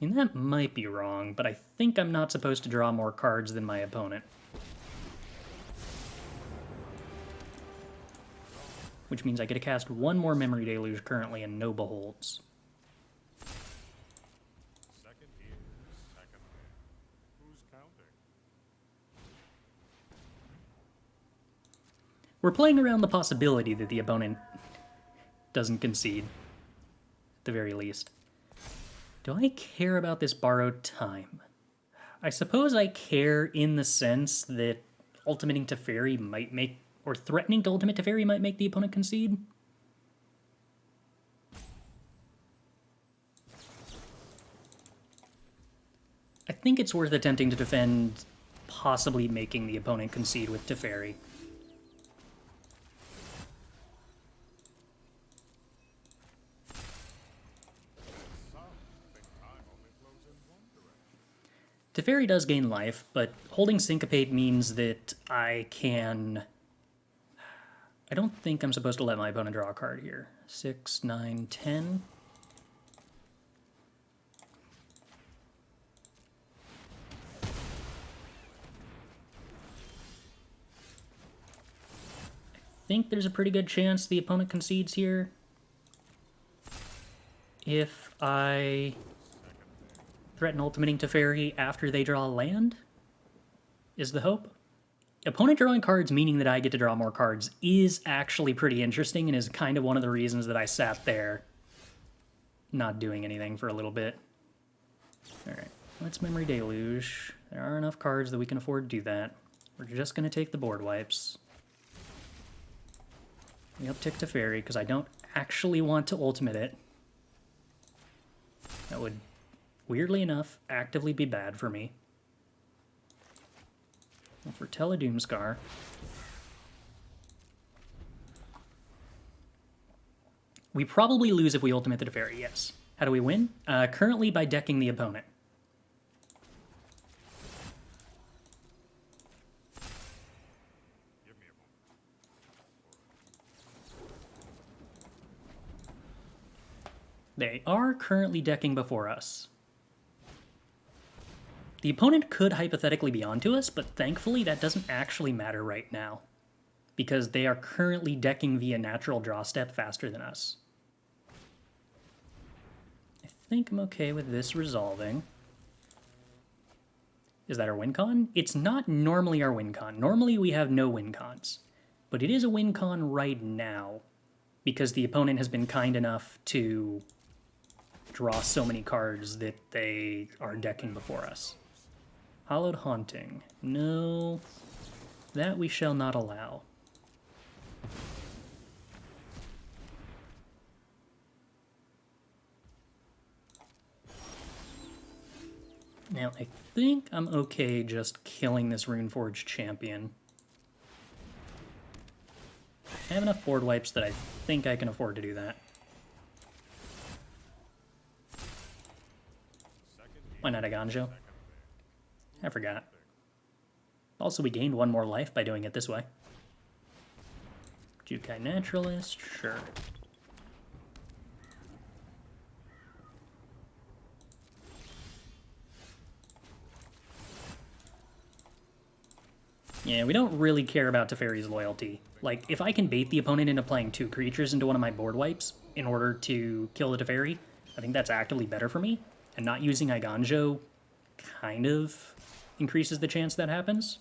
I mean, that might be wrong, but I think I'm not supposed to draw more cards than my opponent. Which means I get to cast one more Memory Deluge currently and no Beholds. Second here, second there. Who's counting? We're playing around the possibility that the opponent doesn't concede, at the very least. Do I care about this borrowed time? I suppose I care in the sense that ultimating Teferi might make, or threatening to ultimate Teferi might make the opponent concede. I think it's worth attempting to defend, possibly making the opponent concede with Teferi. Teferi does gain life, but holding Syncopate means that I can... I don't think I'm supposed to let my opponent draw a card here. 6, 9, 10. I think there's a pretty good chance the opponent concedes here. If I threaten ultimating Teferi after they draw land, is the hope. Opponent drawing cards, meaning that I get to draw more cards, is actually pretty interesting and is kind of one of the reasons that I sat there not doing anything for a little bit. Alright, let's Memory Deluge. There are enough cards that we can afford to do that. We're just going to take the board wipes. We uptick Teferi because I don't actually want to ultimate it. That would, weirdly enough, actively be bad for me. And for Doomskar, we probably lose if we ultimate the Teferi, yes. How do we win? Currently by decking the opponent. Give me a moment. They are currently decking before us. The opponent could hypothetically be onto us, but thankfully that doesn't actually matter right now, because they are currently decking via natural draw step faster than us. I think I'm okay with this resolving. Is that our win con? It's not normally our win con. Normally we have no win cons, but it is a win con right now, because the opponent has been kind enough to draw so many cards that they are decking before us. Hallowed Haunting. No, that we shall not allow. Now, I think I'm okay just killing this Runeforged champion. I have enough board wipes that I think I can afford to do that. Why not Eiganjo? I forgot. Also, we gained one more life by doing it this way. Jukai Naturalist, sure. Yeah, we don't really care about Teferi's loyalty. Like, if I can bait the opponent into playing 2 creatures into one of my board wipes in order to kill the Teferi, I think that's actively better for me. And not using Eiganjo kind of increases the chance that happens.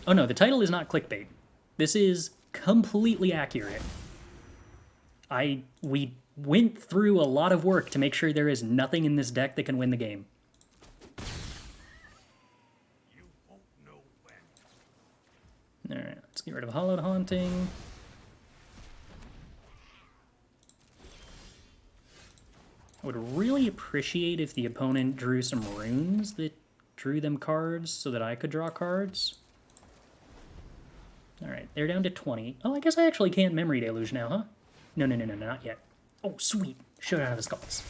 Oh no, the title is not clickbait. This is completely accurate. We went through a lot of work to make sure there is nothing in this deck that can win the game. Alright, let's get rid of Hallowed Haunting. I would really appreciate if the opponent drew some runes that drew them cards so that I could draw cards. Alright, they're down to 20. Oh, I guess I actually can't Memory Deluge now, huh? No, not yet. Oh, sweet. Showdown of the Skulls.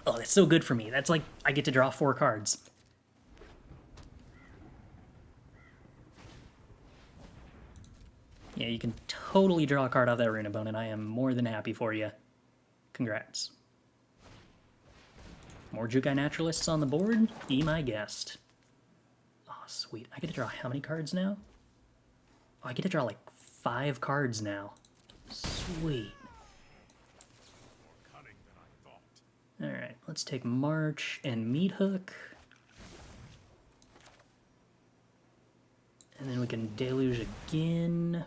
Oh, that's so good for me. That's like, I get to draw 4 cards. Yeah, you can totally draw a card off that rune opponent. I am more than happy for you. Congrats. More Jukai Naturalists on the board? Be my guest. Oh, sweet. I get to draw how many cards now? Oh, I get to draw like 5 cards now. Sweet. Alright, let's take March and Meathook. And then we can Deluge again.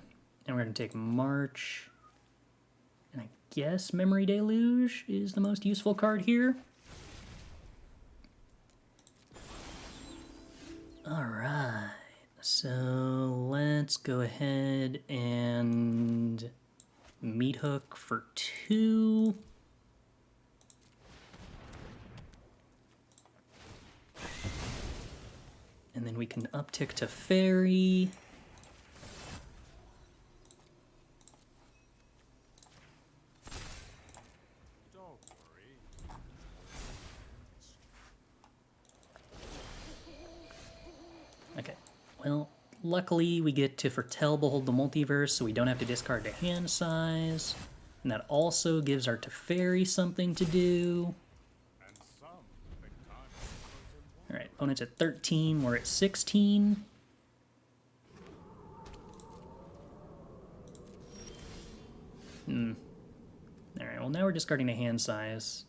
And we're going to take March. And I guess Memory Deluge is the most useful card here. Alright, so let's go ahead and Meathook for 2. And then we can uptick to Teferi. Don't worry. Okay, well, luckily we get to foretell Behold the Multiverse, so we don't have to discard to hand size. And that also gives our Teferi something to do. And some think time goes in one. Alright, opponent's at 13, we're at 16. Alright, well now we're discarding a hand size.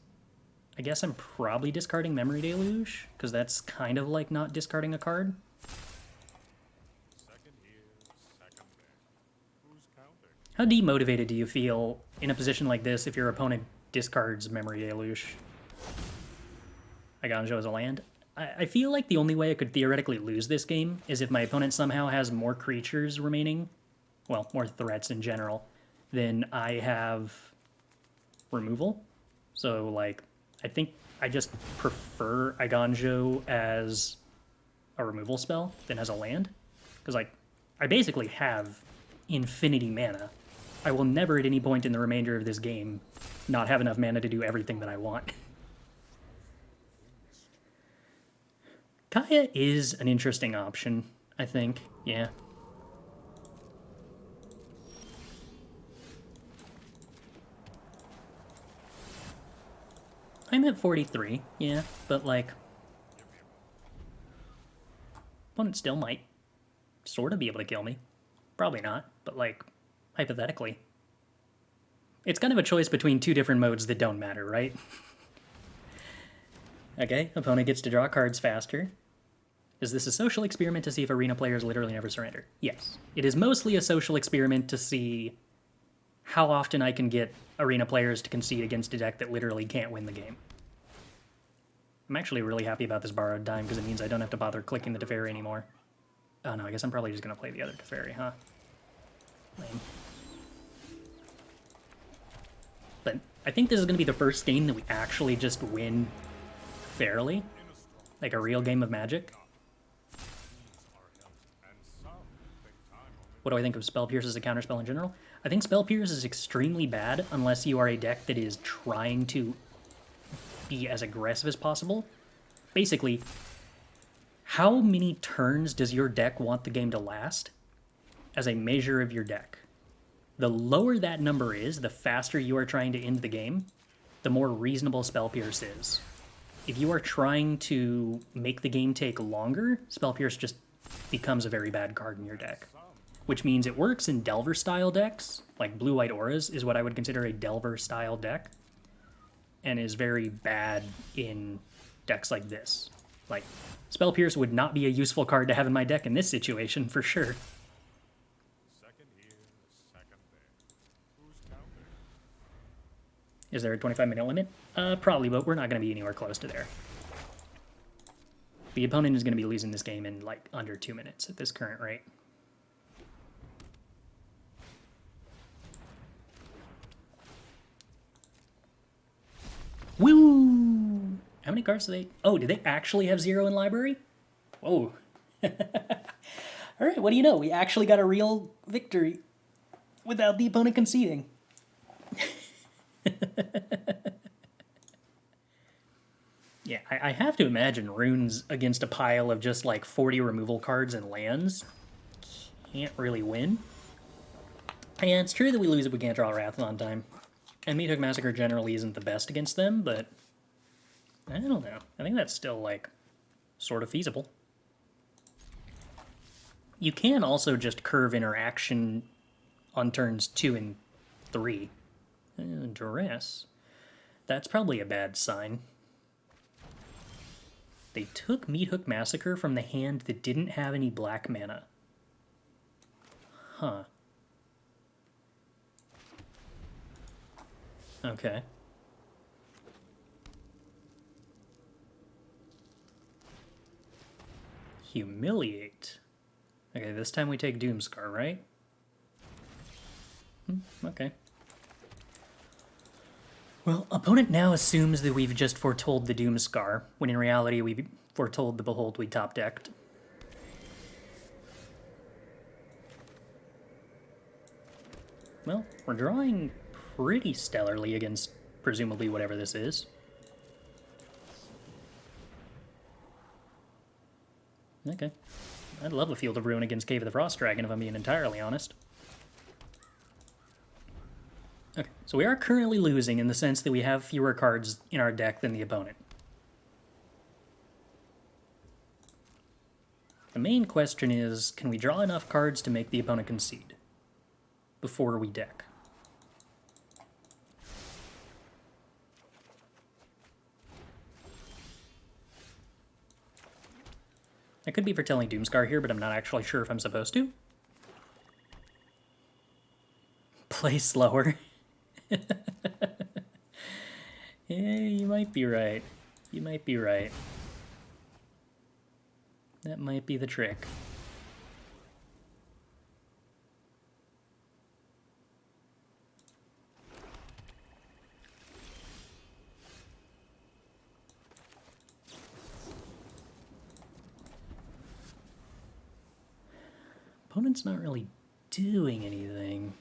I guess I'm probably discarding Memory Deluge, because that's kind of like not discarding a card. Second here, second there. Who's counting? How demotivated do you feel in a position like this if your opponent discards Memory Deluge? Eiganjo as a land? I feel like the only way I could theoretically lose this game is if my opponent somehow has more creatures remaining, well, more threats in general, than I have removal. So, like, I think I just prefer Eiganjo as a removal spell than as a land. Because, like, I basically have infinity mana. I will never at any point in the remainder of this game not have enough mana to do everything that I want. Kaya is an interesting option, I think. Yeah. I'm at 43, yeah, but like, opponent still might sort of be able to kill me. Probably not, but like, hypothetically. It's kind of a choice between 2 different modes that don't matter, right? Okay, opponent gets to draw cards faster. Is this a social experiment to see if arena players literally never surrender? Yes. It is mostly a social experiment to see how often I can get arena players to concede against a deck that literally can't win the game. I'm actually really happy about this borrowed dime because it means I don't have to bother clicking the Teferi anymore. Oh no, I guess I'm probably just going to play the other Teferi, huh? Lame. But I think this is going to be the first game that we actually just win fairly. Like a real game of Magic. What do I think of Spell Pierce as a counterspell in general? I think Spell Pierce is extremely bad unless you are a deck that is trying to be as aggressive as possible. Basically, how many turns does your deck want the game to last as a measure of your deck? The lower that number is, the faster you are trying to end the game, the more reasonable Spell Pierce is. If you are trying to make the game take longer, Spell Pierce just becomes a very bad card in your deck. Which means it works in Delver-style decks, like Blue-White Auras is what I would consider a Delver-style deck, and is very bad in decks like this. Like, Spell Pierce would not be a useful card to have in my deck in this situation, for sure. Second here, second there. Who's counting? Is there a 25-minute limit? Probably, but we're not going to be anywhere close to there. The opponent is going to be losing this game in, like, under 2 minutes at this current rate. Woo! How many cards do they... Oh, do they actually have 0 in library? Whoa. Alright, what do you know? We actually got a real victory without the opponent conceding. Yeah, I have to imagine runes against a pile of just like 40 removal cards and lands can't really win. And it's true that we lose if we can't draw Wrath on time. And Meathook Massacre generally isn't the best against them, but I don't know. I think that's still, like, sort of feasible. You can also just curve interaction on turns 2 and 3. Duress. That's probably a bad sign. They took Meathook Massacre from the hand that didn't have any black mana. Huh. Okay. Humiliate. Okay, this time we take Doomskar, right? Okay. Well, opponent now assumes that we've just foretold the Doomskar, when in reality we foretold the Behold we top decked. Well, we're drawing pretty stellarly against presumably whatever this is. Okay. I'd love a Field of Ruin against Cave of the Frost Dragon if I'm being entirely honest. Okay, so we are currently losing in the sense that we have fewer cards in our deck than the opponent. The main question is, can we draw enough cards to make the opponent concede before we deck? I could be foretelling Doomskar here, but I'm not actually sure if I'm supposed to. Play slower. Yeah, you might be right. You might be right. That might be the trick. Opponent's not really doing anything,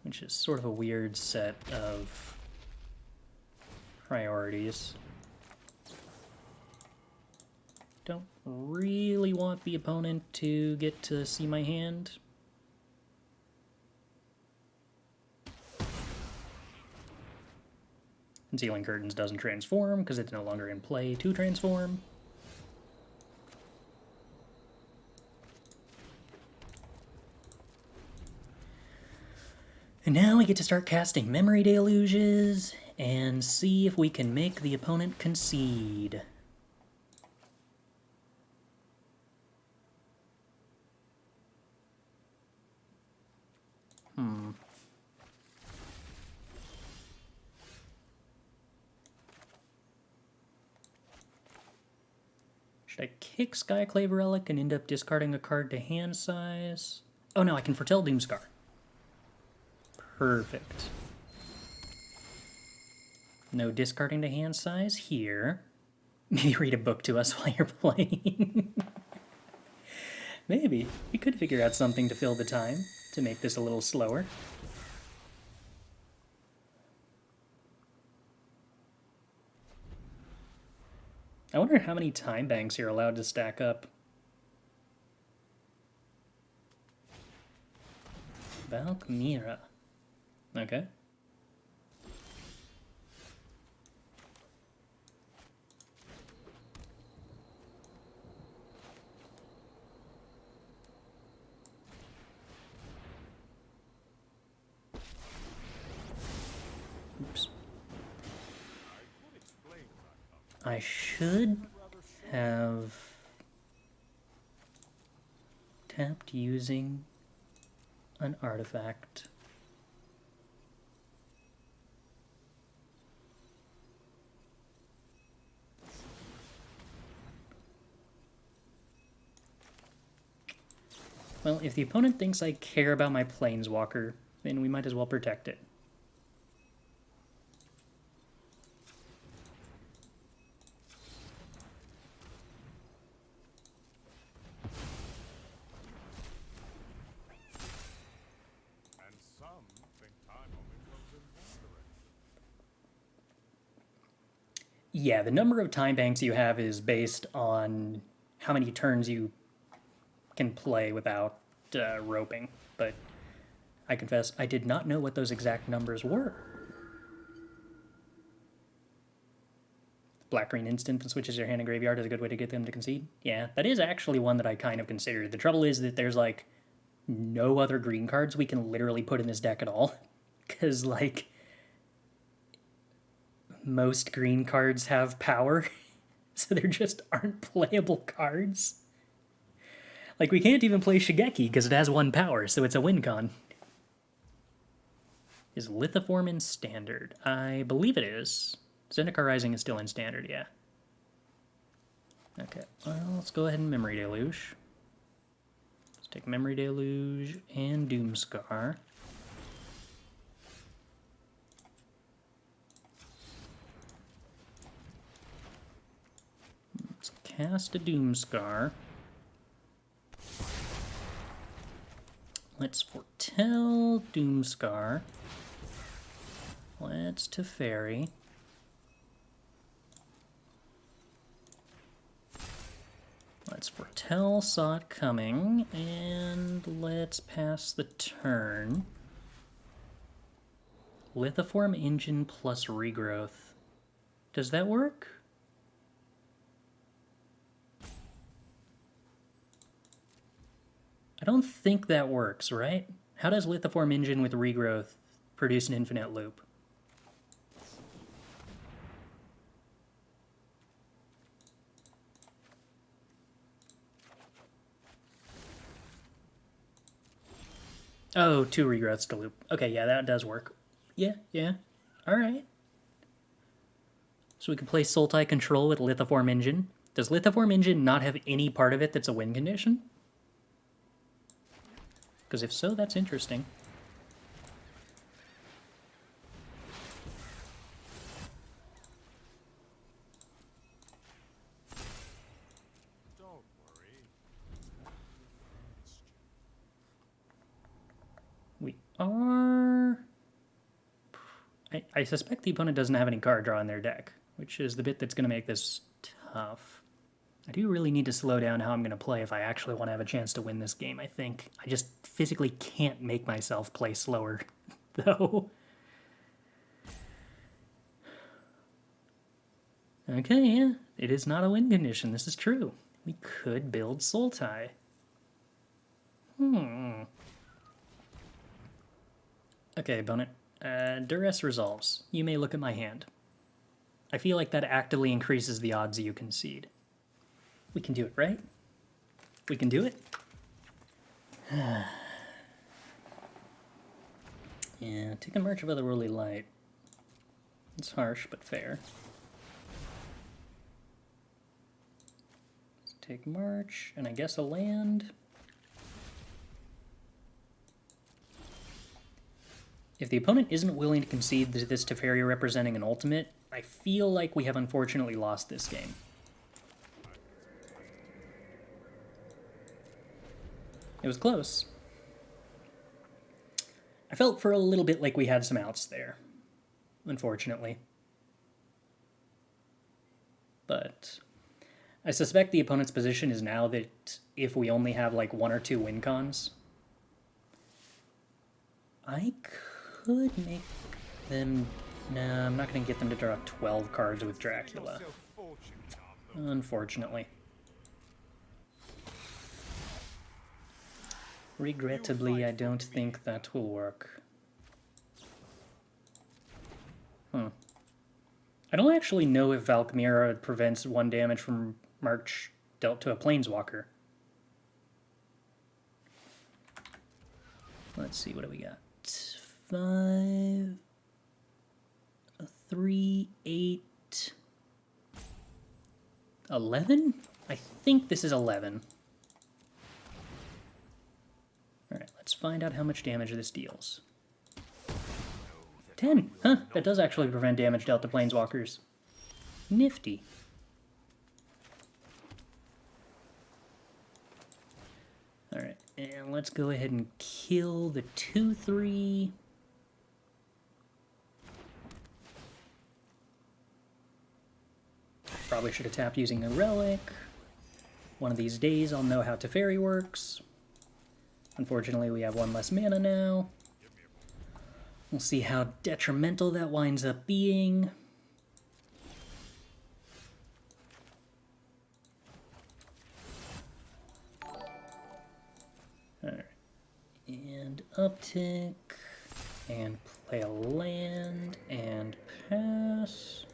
which is sort of a weird set of priorities. Don't really want the opponent to get to see my hand. Concealing Curtains doesn't transform because it's no longer in play to transform. And now we get to start casting Memory Deluges and see if we can make the opponent concede. Should I kick Skyclave Relic and end up discarding a card to hand size? Oh no, I can foretell Doomskar. Perfect. No discarding to hand size here. Maybe read a book to us while you're playing. Maybe. We could figure out something to fill the time, to make this a little slower. I wonder how many time banks you're allowed to stack up. Valkmira. Okay. Oops. I should have tapped using an artifact. Well, if the opponent thinks I care about my Planeswalker, then we might as well protect it. And some think time only flows in one direction. Yeah, the number of time banks you have is based on how many turns you can play without roping, but I confess I did not know what those exact numbers were. Black-green instant that switches your hand and graveyard is a good way to get them to concede. Yeah, that is actually one that I kind of considered. The trouble is that there's, like, no other green cards we can literally put in this deck at all. Because, like, most green cards have power, so there just aren't playable cards. Like, we can't even play Shigeki because it has 1 power, so it's a win con. Is Lithoform in Standard? I believe it is. Zendikar Rising is still in Standard, yeah. Okay, well, let's go ahead and Memory Deluge. Let's take Memory Deluge and Doomskar. Let's cast a Doomskar. Let's foretell Doomskar. Let's Teferi. Let's foretell saw it coming, and let's pass the turn. Lithoform Engine plus Regrowth. Does that work? I don't think that works, right? How does Lithoform Engine with Regrowth produce an infinite loop? Oh, 2 regrowths to loop. Okay, yeah, that does work. Yeah. Alright. So we can play Sultai Control with Lithoform Engine. Does Lithoform Engine not have any part of it that's a win condition? Because if so, that's interesting. Don't worry. We are... I suspect the opponent doesn't have any card draw in their deck, which is the bit that's going to make this tough. I do really need to slow down how I'm going to play if I actually want to have a chance to win this game, I think. I just physically can't make myself play slower, though. Okay, yeah, it is not a win condition. This is true. We could build Sultai. Okay, opponent. Duress resolves. You may look at my hand. I feel like that actively increases the odds you concede. We can do it, right? We can do it? Yeah, take a March of Otherworldly Light. It's harsh, but fair. Let's take March, and I guess a land. If the opponent isn't willing to concede to this Teferi representing an ultimate, I feel like we have unfortunately lost this game. It was close. I felt for a little bit like we had some outs there, unfortunately. But I suspect the opponent's position is now that if we only have like 1 or 2 win cons, I could make them... No, I'm not going to get them to draw 12 cards with Dracula. Unfortunately. Regrettably, I don't think that will work. I don't actually know if Valkmira prevents 1 damage from March dealt to a Planeswalker. Let's see, what do we got? 5... 3, 8... 11? I think this is 11. Alright, let's find out how much damage this deals. 10! Huh, that does actually prevent damage dealt to Planeswalkers. Nifty. Alright, and let's go ahead and kill the 2/3. Probably should have tapped using a relic. One of these days I'll know how Teferi works. Unfortunately, we have one less mana now. We'll see how detrimental that winds up being. Alright. And uptick. And play a land. And pass.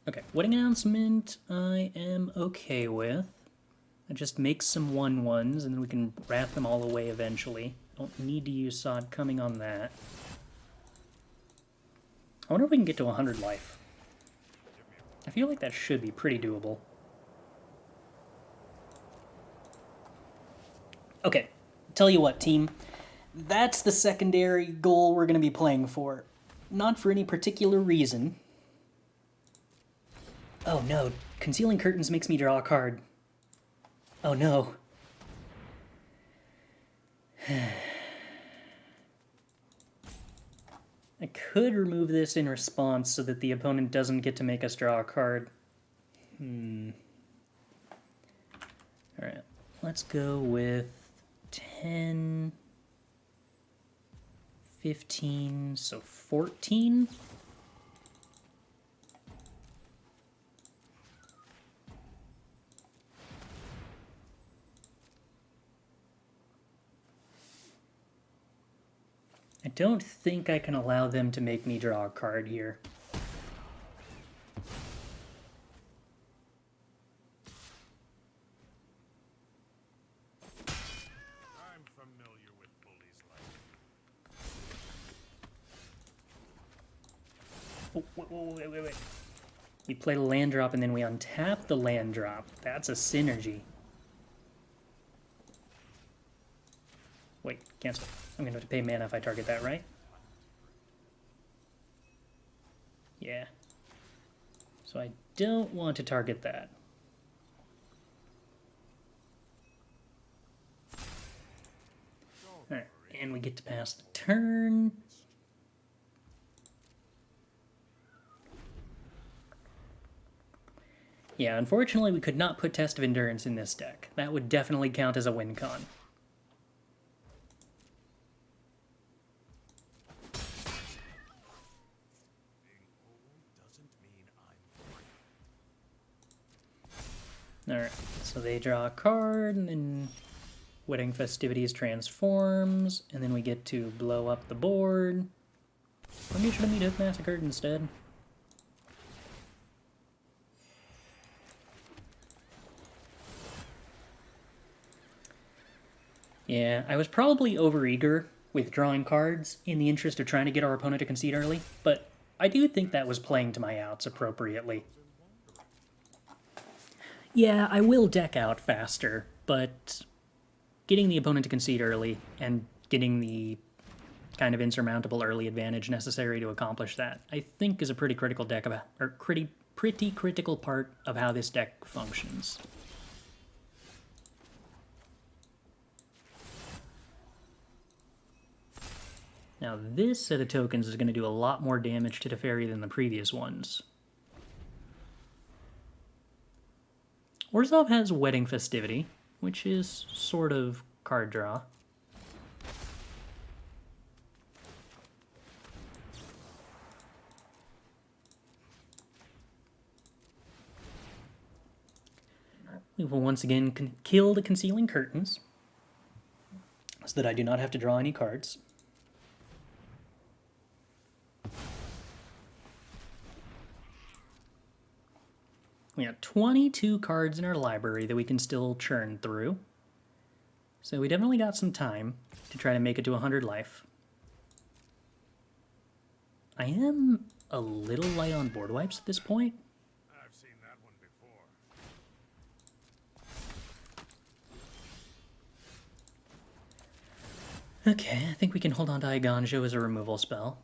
Okay, wedding announcement I am okay with. I just make some 1/1s and then we can wrap them all away eventually. Don't need to use Sod coming on that. I wonder if we can get to 100 life. I feel like that should be pretty doable. Okay, tell you what, team. That's the secondary goal we're going to be playing for. Not for any particular reason. Oh no, Concealing Curtains makes me draw a card. Oh no. I could remove this in response so that the opponent doesn't get to make us draw a card. Alright, let's go with 10, 15, so 14? I don't think I can allow them to make me draw a card here. I'm familiar with bullies like Oh, wait. We play the land drop and then we untap the land drop. That's a synergy. Wait, cancel. I'm going to have to pay mana if I target that, right? Yeah. So I don't want to target that. Alright, and we get to pass the turn. Yeah, unfortunately we could not put Test of Endurance in this deck. That would definitely count as a win con. Alright, so they draw a card, and then Wedding Festivities transforms, and then we get to blow up the board. Maybe I should have Meathook Massacre instead. Yeah, I was probably overeager with drawing cards in the interest of trying to get our opponent to concede early, but I do think that was playing to my outs appropriately. Yeah, I will deck out faster, but getting the opponent to concede early and getting the kind of insurmountable early advantage necessary to accomplish that, I think is a pretty critical pretty critical part of how this deck functions. Now this set of tokens is going to do a lot more damage to Teferi than the previous ones. Orzhov has Wedding Festivity, which is sort of card draw. We will once again kill the Concealing Curtains, so that I do not have to draw any cards. We have 22 cards in our library that we can still churn through. So we definitely got some time to try to make it to 100 life. I am a little light on board wipes at this point. I've seen that one before. Okay, I think we can hold on to Eiganjo as a removal spell.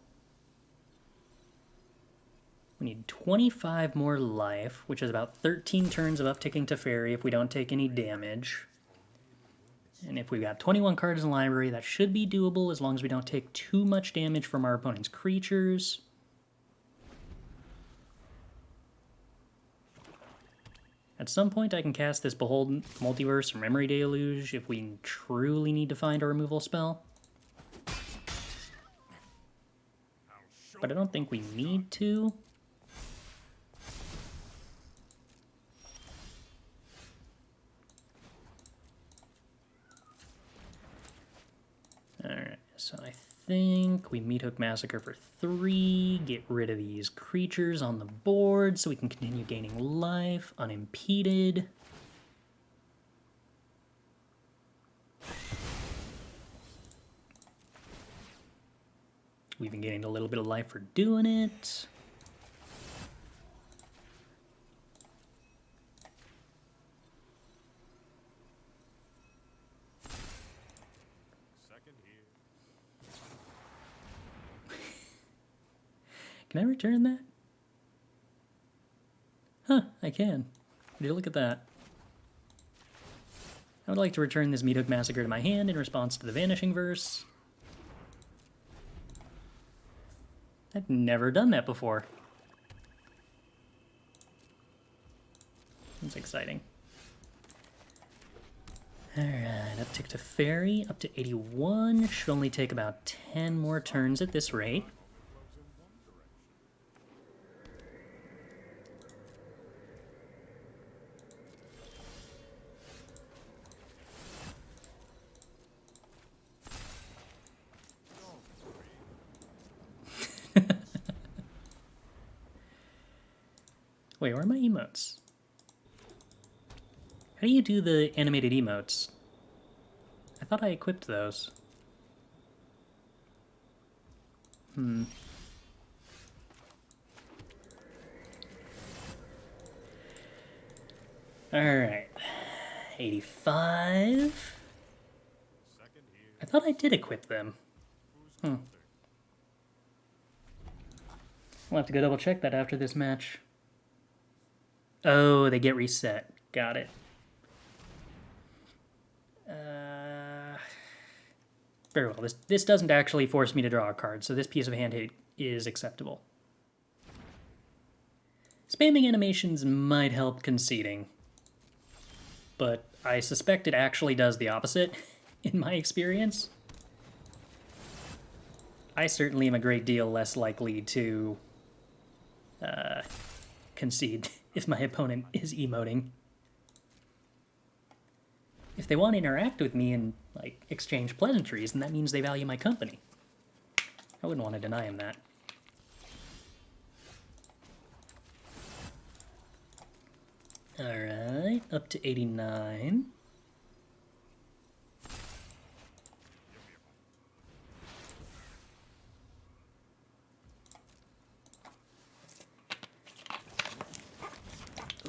We need 25 more life, which is about 13 turns of upticking Teferi if we don't take any damage. And if we've got 21 cards in the library, that should be doable as long as we don't take too much damage from our opponent's creatures. At some point I can cast this Behold the Multiverse or Memory Deluge if we truly need to find a removal spell. But I don't think we need to. Alright, so I think we Meathook Massacre for 3, get rid of these creatures on the board so we can continue gaining life unimpeded. We've been getting a little bit of life for doing it. Can I return that? Huh, I can. Would you look at that? I would like to return this Meathook Massacre to my hand in response to the Vanishing Verse. I've never done that before. That's exciting. Alright, uptick to Teferi, up to 81. Should only take about 10 more turns at this rate. Wait, where are my emotes? How do you do the animated emotes? I thought I equipped those. Alright. 85. I thought I did equip them. We'll have to go double check that after this match. Oh, they get reset. Got it. Very well. This doesn't actually force me to draw a card, so this piece of hand hate is acceptable. Spamming animations might help conceding, but I suspect it actually does the opposite, in my experience. I certainly am a great deal less likely to concede if my opponent is emoting. If they want to interact with me and like exchange pleasantries, then that means they value my company. I wouldn't want to deny them that. Alright, up to 89.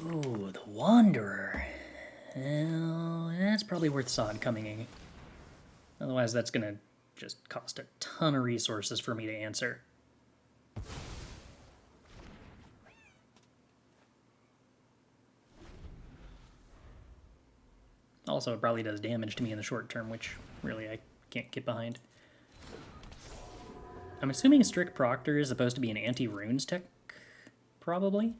Ooh, the Wanderer. Well, that's probably worth Sod coming in. Otherwise, that's gonna just cost a ton of resources for me to answer. Also, it probably does damage to me in the short term, which really I can't get behind. I'm assuming Strict Proctor is supposed to be an anti-runes tech, probably.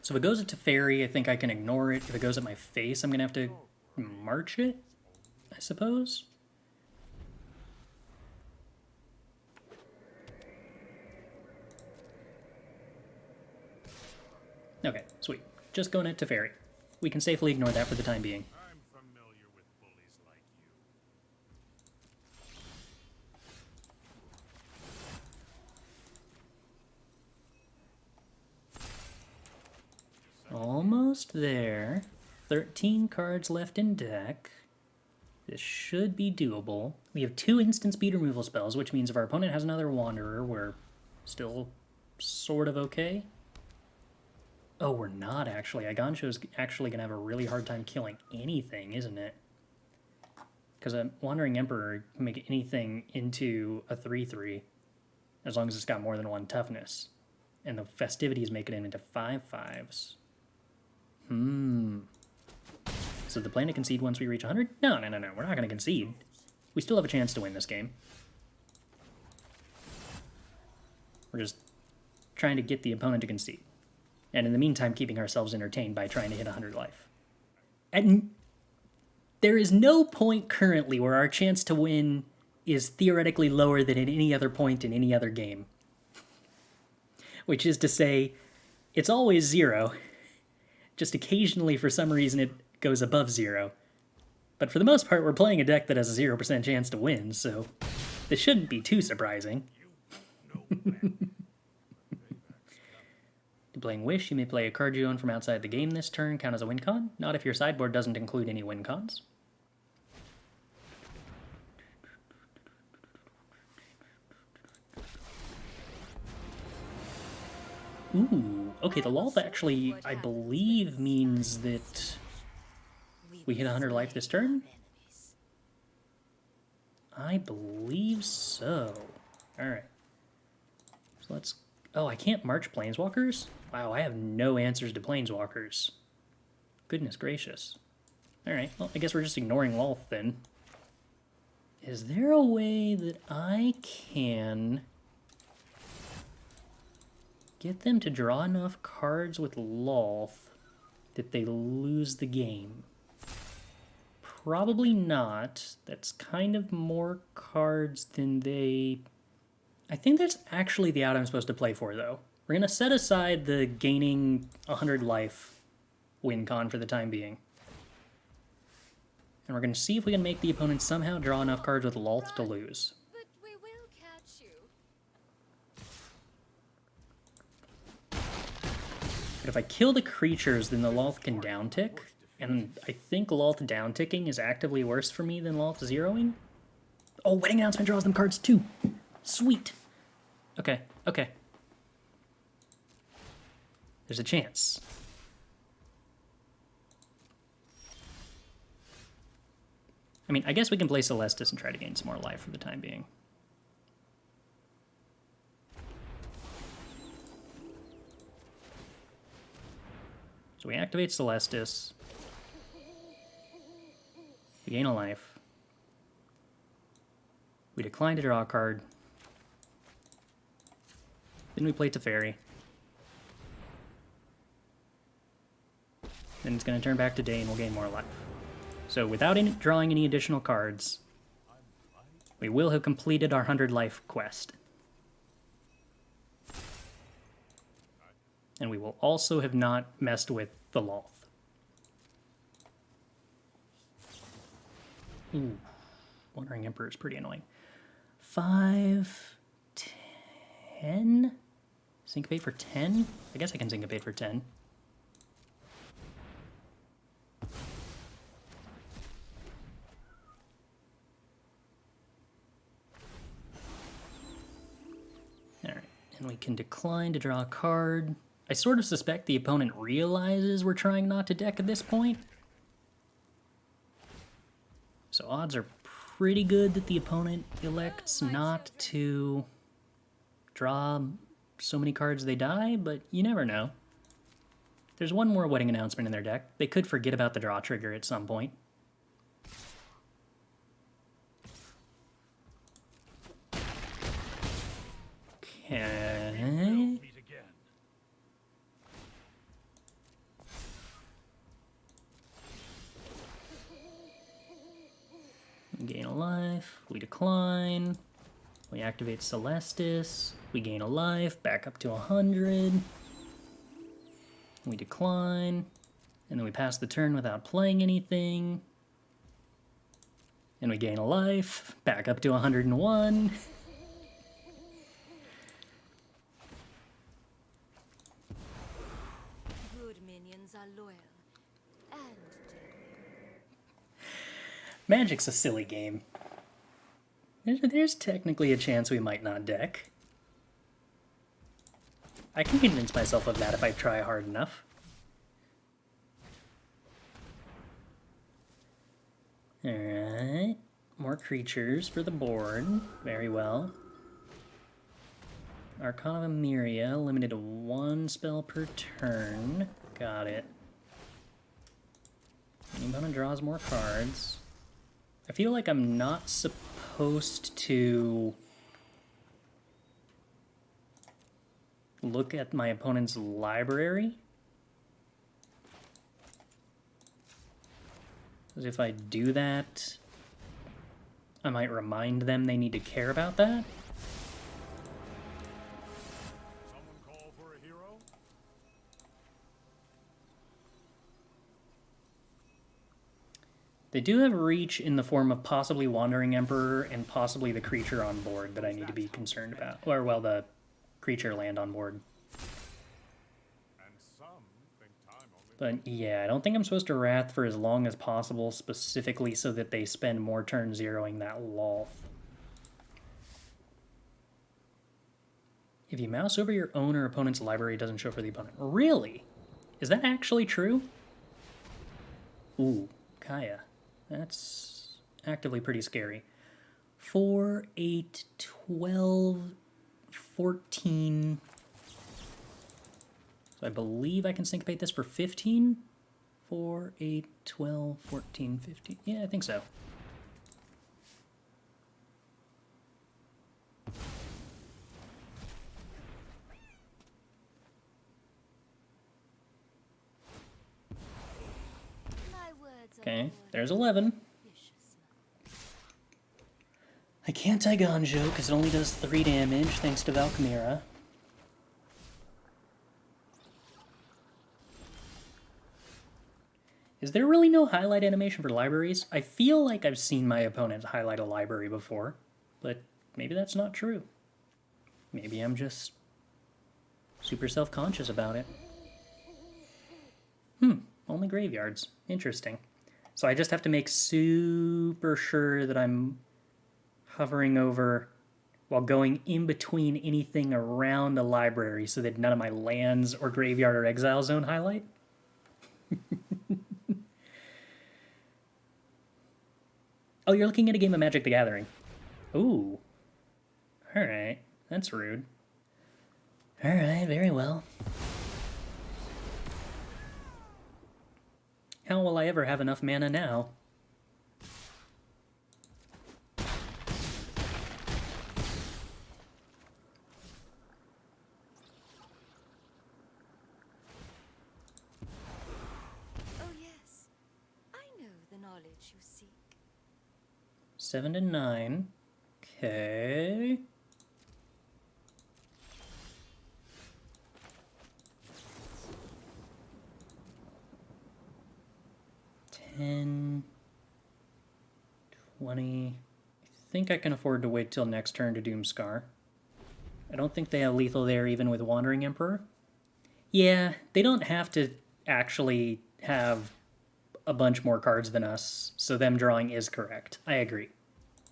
So if it goes at Teferi, I think I can ignore it. If it goes at my face, I'm going to have to march it, I suppose. Okay, sweet. Just going at Teferi. We can safely ignore that for the time being. I'm familiar with bullies like you. Almost there. 13 cards left in deck. This should be doable. We have 2 instant speed removal spells, which means if our opponent has another Wanderer, we're still sort of okay. Oh, we're not actually. Eiganjo's actually going to have a really hard time killing anything, isn't it? Because a Wandering Emperor can make anything into a 3/3, as long as it's got more than 1 toughness. And the festivities make it into 5/5s. So the plan to concede once we reach 100? No. We're not going to concede. We still have a chance to win this game. We're just trying to get the opponent to concede. And in the meantime, keeping ourselves entertained by trying to hit 100 life. And there is no point currently where our chance to win is theoretically lower than at any other point in any other game. Which is to say, it's always 0. Just occasionally, for some reason, it goes above 0. But for the most part, we're playing a deck that has a 0% chance to win, so this shouldn't be too surprising. Playing Wish, you may play a card you own from outside the game this turn, count as a win con. Not if your sideboard doesn't include any win cons. Ooh, okay, the Lolth actually, I believe, means that we hit 100 life this turn? I believe so. Alright. So let's... Oh, I can't march Planeswalkers? Wow, I have no answers to Planeswalkers. Goodness gracious. Alright, well, I guess we're just ignoring Lolth then. Is there a way that I can get them to draw enough cards with Lolth that they lose the game? Probably not. That's kind of more cards than they... I think that's actually the out I'm supposed to play for, though. We're going to set aside the gaining 100 life win con for the time being. And we're going to see if we can make the opponent somehow draw enough cards with Lolth to lose. But we will catch you. But if I kill the creatures, then the Lolth can downtick. And I think Lolth downticking is actively worse for me than Lolth zeroing. Oh, Wedding Announcement draws them cards too. Sweet. Okay. There's a chance. I mean, I guess we can play Celestus and try to gain some more life for the time being. So we activate Celestus. We gain a life. We decline to draw a card. Then we play Teferi. Then it's going to turn back to day and we'll gain more life. So without drawing any additional cards, we will have completed our 100 life quest. And we will also have not messed with the Lolth. Ooh, Wandering Emperor is pretty annoying. 5, 10? Syncopate for 10? I guess I can Syncopate for 10. Alright, and we can decline to draw a card. I sort of suspect the opponent realizes we're trying not to deck at this point. So odds are pretty good that the opponent elects not to draw so many cards they die, but you never know. There's one more Wedding Announcement in their deck. They could forget about the draw trigger at some point. Okay. We gain a life, we decline, we activate Celestus, we gain a life, back up to 100, we decline, and then we pass the turn without playing anything, and we gain a life, back up to 101. Good minions are loyal and Magic's a silly game. There's technically a chance we might not deck. I can convince myself of that if I try hard enough. Alright. More creatures for the board. Very well. Arcana of Myria, limited to 1 spell per turn. Got it. Any opponent draws more cards. I feel like I'm not supposed to look at my opponent's library. Because if I do that, I might remind them they need to care about that. Someone call for a hero? They do have reach in the form of possibly Wandering Emperor and possibly the creature on board that I need to be concerned about. Or, well, the creature land on board. And some think time only. But yeah, I don't think I'm supposed to Wrath for as long as possible, specifically so that they spend more turns zeroing that Loth. If you mouse over your own or opponent's library, it doesn't show for the opponent. Really? Is that actually true? Ooh, Kaya. That's actively pretty scary. 4, 8, 12, 14... So I believe I can syncopate this for 15? 4, 8, 12, 14, 15. Yeah, I think so. Okay, there's 11. I can't Eiganjo because it only does 3 damage thanks to Valkmira. Is there really no highlight animation for libraries? I feel like I've seen my opponent highlight a library before, but maybe that's not true. Maybe I'm just super self-conscious about it. Only graveyards. Interesting. So I just have to make super sure that I'm hovering over while going in between anything around a library so that none of my lands or graveyard or exile zone highlight? Oh, you're looking at a game of Magic the Gathering. Ooh. Alright. That's rude. Alright, very well. How will I ever have enough mana now? Oh yes, I know the knowledge you seek. 7 to 9. Okay. $10, $20. I think I can afford to wait till next turn to Doomskar. I don't think they have lethal there even with Wandering Emperor. Yeah, they don't have to actually have a bunch more cards than us, so them drawing is correct. I agree.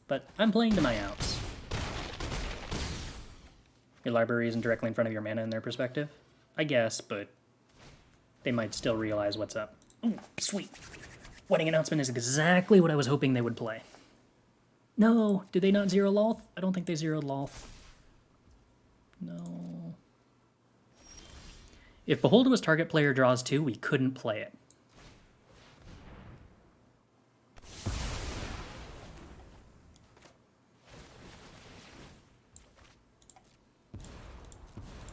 But I'm playing to my outs. Your library isn't directly in front of your mana in their perspective? I guess, but they might still realize what's up. Ooh, sweet. Wedding Announcement is exactly what I was hoping they would play. No, did they not zero Loth? I don't think they zeroed Loth. No. If Behold was target player draws 2, we couldn't play it.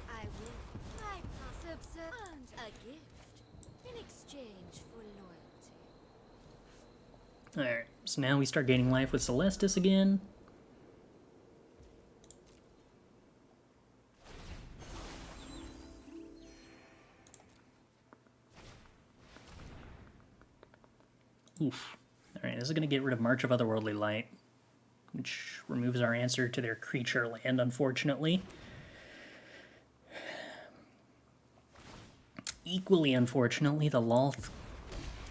I will my subservient a gift in exchange for loyalty. Alright, so now we start gaining life with Celestus again. Oof. Alright, this is going to get rid of March of Otherworldly Light, which removes our answer to their creature land, unfortunately. Equally unfortunately, the Loth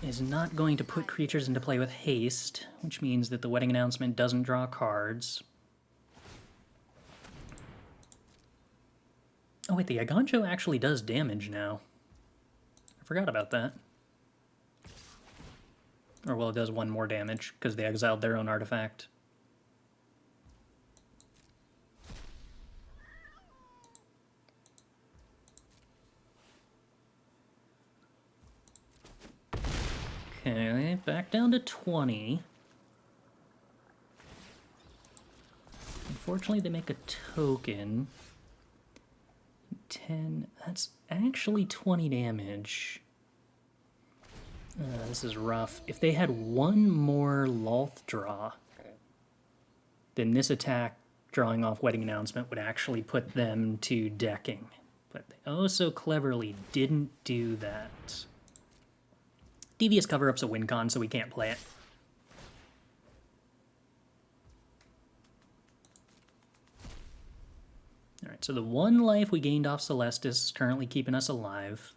is not going to put creatures into play with haste, which means that the Wedding Announcement doesn't draw cards. Oh wait, the Eiganjo actually does damage now. I forgot about that. Or well, it does 1 more damage, because they exiled their own artifact. Okay, back down to 20. Unfortunately, they make a token. 10, that's actually 20 damage. This is rough. If they had one more Loth draw, then this attack, drawing off Wedding Announcement, would actually put them to decking. But they oh so cleverly didn't do that. Devious cover-up's a win con, so we can't play it. Alright, so the one life we gained off Celestus is currently keeping us alive.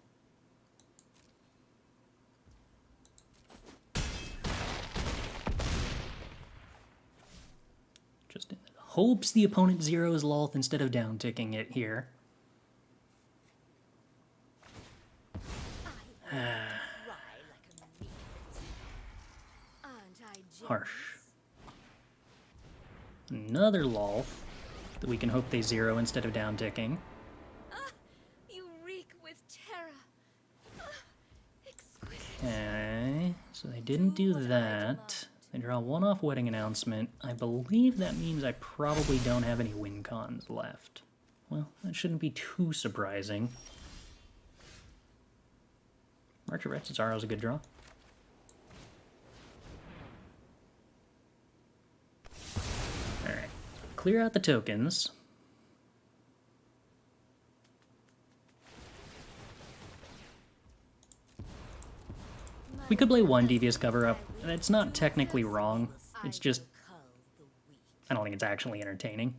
Just in hopes the opponent zeroes Loth instead of down-ticking it here. Harsh. Another Loth that we can hope they zero instead of down-ticking. You reek with terror. Exquisite. Okay, so they didn't do that. They draw one off Wedding Announcement. I believe that means I probably don't have any win cons left. Well, that shouldn't be too surprising. March of Wretched is a good draw. Alright, clear out the tokens. We could play one Devious Cover-Up, and it's not technically wrong. It's just, I don't think it's actually entertaining.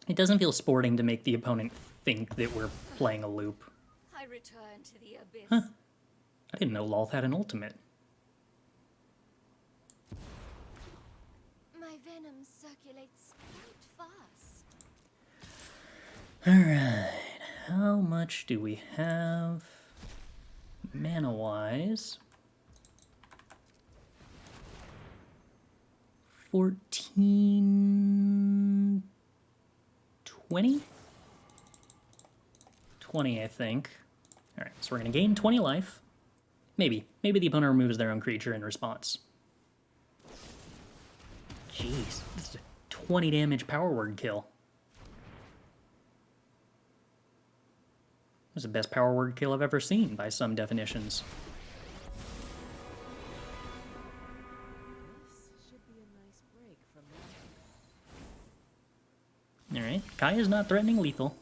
It doesn't feel sporting to make the opponent think that we're playing a loop. I return to the abyss. Huh. I didn't know Loth had an ultimate. My venom circulates quite fast. Alright, how much do we have mana-wise? 14... 20? 20, I think. Alright, so we're going to gain 20 life. Maybe. Maybe the opponent removes their own creature in response. Jeez, this is a 20 damage power word kill. This is the best power word kill I've ever seen, by some definitions. Alright, Kai is not threatening lethal.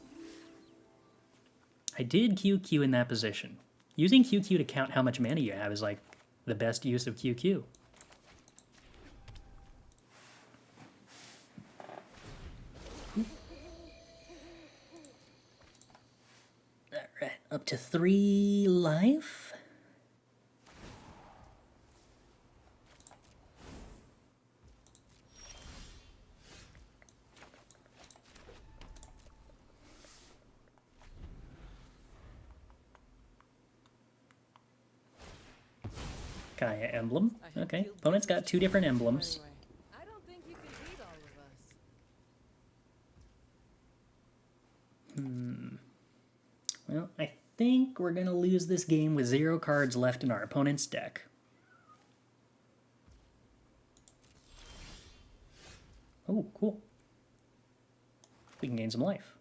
I did QQ in that position. Using QQ to count how much mana you have is like the best use of QQ. Alright, up to 3 life. Kaya emblem. Okay, opponent's got 2 different emblems. I don't think you can beat all of us. Well, I think we're gonna lose this game with 0 cards left in our opponent's deck. Oh, cool. We can gain some life.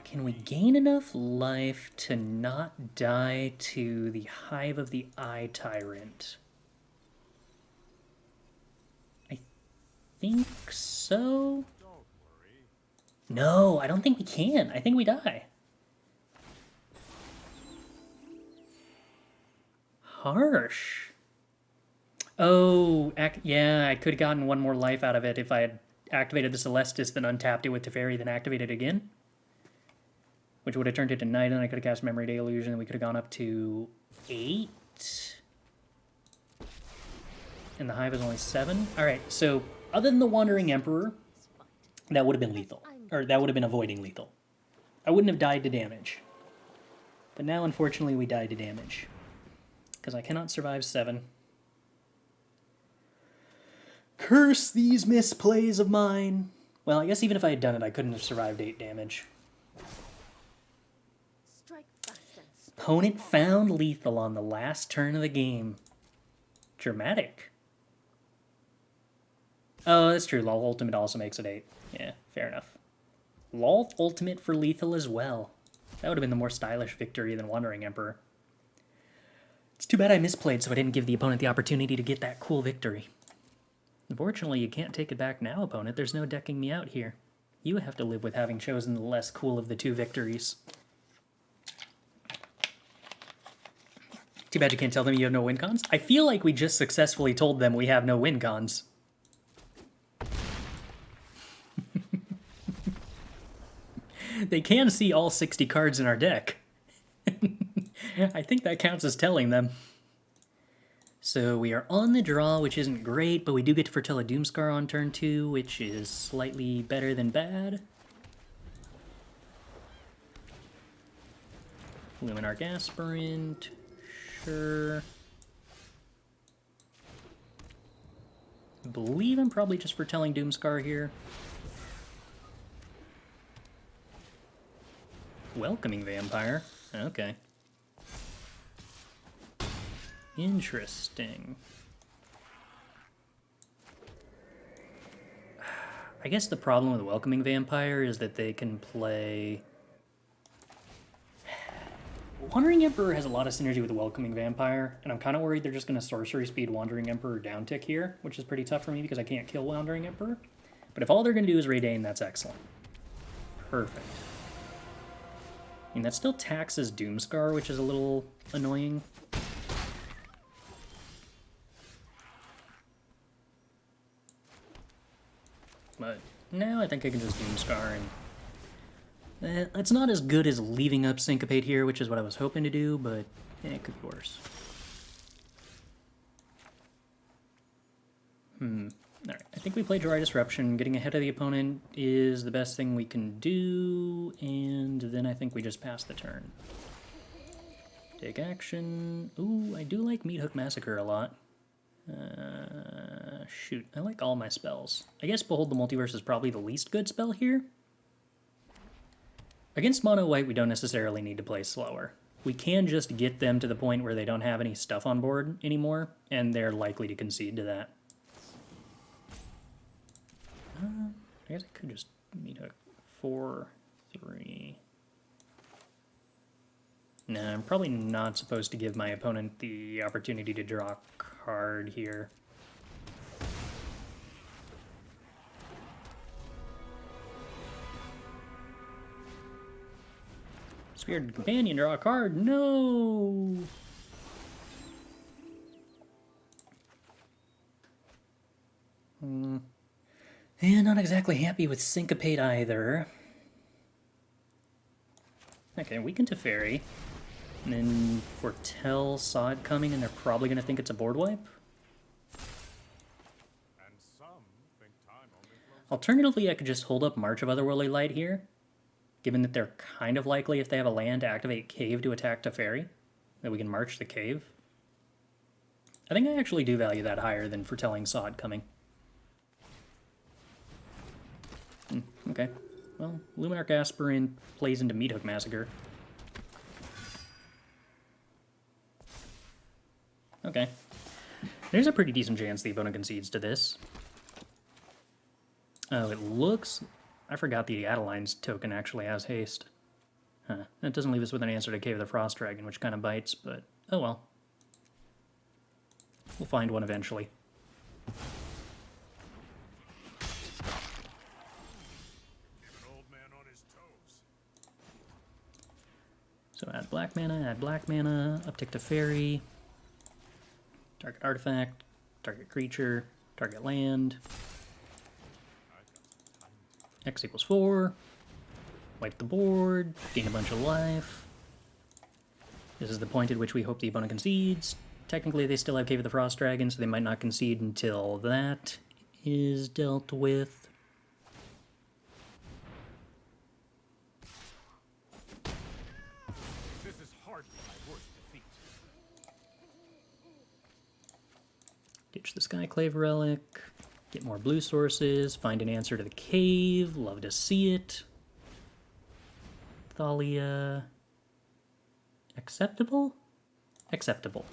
Can we gain enough life to not die to the Hive of the Eye Tyrant? I think so. Don't worry. No, I don't think we can. I think we die. Harsh. Oh, yeah, I could have gotten 1 more life out of it if I had activated the Celestus, then untapped it with Teferi, then activated it again. Which would have turned it to night, and I could have cast Memory Deluge, and we could have gone up to 8. And the Hive is only 7. Alright, so other than the Wandering Emperor, that would have been lethal. Or that would have been avoiding lethal. I wouldn't have died to damage. But now, unfortunately, we died to damage. Because I cannot survive 7. Curse these misplays of mine. Well, I guess even if I had done it, I couldn't have survived 8 damage. Strike fast and Opponent found lethal on the last turn of the game. Dramatic. Oh, that's true. LOL Ultimate also makes it 8. Yeah, fair enough. LOL Ultimate for lethal as well. That would have been the more stylish victory than Wandering Emperor. It's too bad I misplayed, so I didn't give the opponent the opportunity to get that cool victory. Unfortunately, you can't take it back now, opponent. There's no decking me out here. You have to live with having chosen the less cool of the 2 victories. Too bad you can't tell them you have no win cons. I feel like we just successfully told them we have no win cons. They can see all 60 cards in our deck. I think that counts as telling them. So we are on the draw, which isn't great, but we do get to foretell a Doomskar on turn 2, which is slightly better than bad. Luminarch Aspirant, sure. I believe I'm probably just foretelling Doomskar here. Welcoming Vampire, okay. Interesting. I guess the problem with Welcoming Vampire is that they can play... Wandering Emperor has a lot of synergy with Welcoming Vampire, and I'm kind of worried they're just going to Sorcery Speed Wandering Emperor down tick here, which is pretty tough for me because I can't kill Wandering Emperor. But if all they're going to do is Redain, that's excellent. Perfect. I mean, that still taxes Doomskar, which is a little annoying. But now I think I can just Doomskar, and that's not as good as leaving up Syncopate here, which is what I was hoping to do, but it could be worse. Alright, I think we play Jwari Disruption. Getting ahead of the opponent is the best thing we can do, and then I think we just pass the turn. Take action. Ooh, I do like Meathook Massacre a lot. Shoot, I like all my spells. I guess Behold the Multiverse is probably the least good spell here. Against mono white, we don't necessarily need to play slower. We can just get them to the point where they don't have any stuff on board anymore, and they're likely to concede to that. I guess I could just Meathook 4-3. No, I'm probably not supposed to give my opponent the opportunity to draw a card here. Spirited Companion, draw a card. No! And not exactly happy with Syncopate either. Okay, we can Teferi. And then foretell Sod coming, and they're probably going to think it's a board wipe. And some think time only flows. Alternatively, I could just hold up March of Otherworldly Light here, given that they're kind of likely, if they have a land, to activate Cave to attack Teferi, that we can March the Cave. I think I actually do value that higher than foretelling Sod coming. Okay, well, Luminarch Aspirant plays into Meathook Massacre. Okay. There's a pretty decent chance the opponent concedes to this. Oh, it looks... I forgot the Adeline's token actually has haste. Huh. That doesn't leave us with an answer to Cave of the Frost Dragon, which kind of bites, but oh well. We'll find one eventually. Keep an old man on his toes. So add black mana, uptick to Teferi. Target artifact, target creature, target land. X equals 4. Wipe the board, gain a bunch of life. This is the point at which we hope the opponent concedes. Technically, they still have Cave of the Frost Dragon, so they might not concede until that is dealt with. This is hardly my worst defeat. Ditch the Skyclave Relic. Get more blue sources, find an answer to the cave, love to see it. Thalia. Acceptable? Acceptable.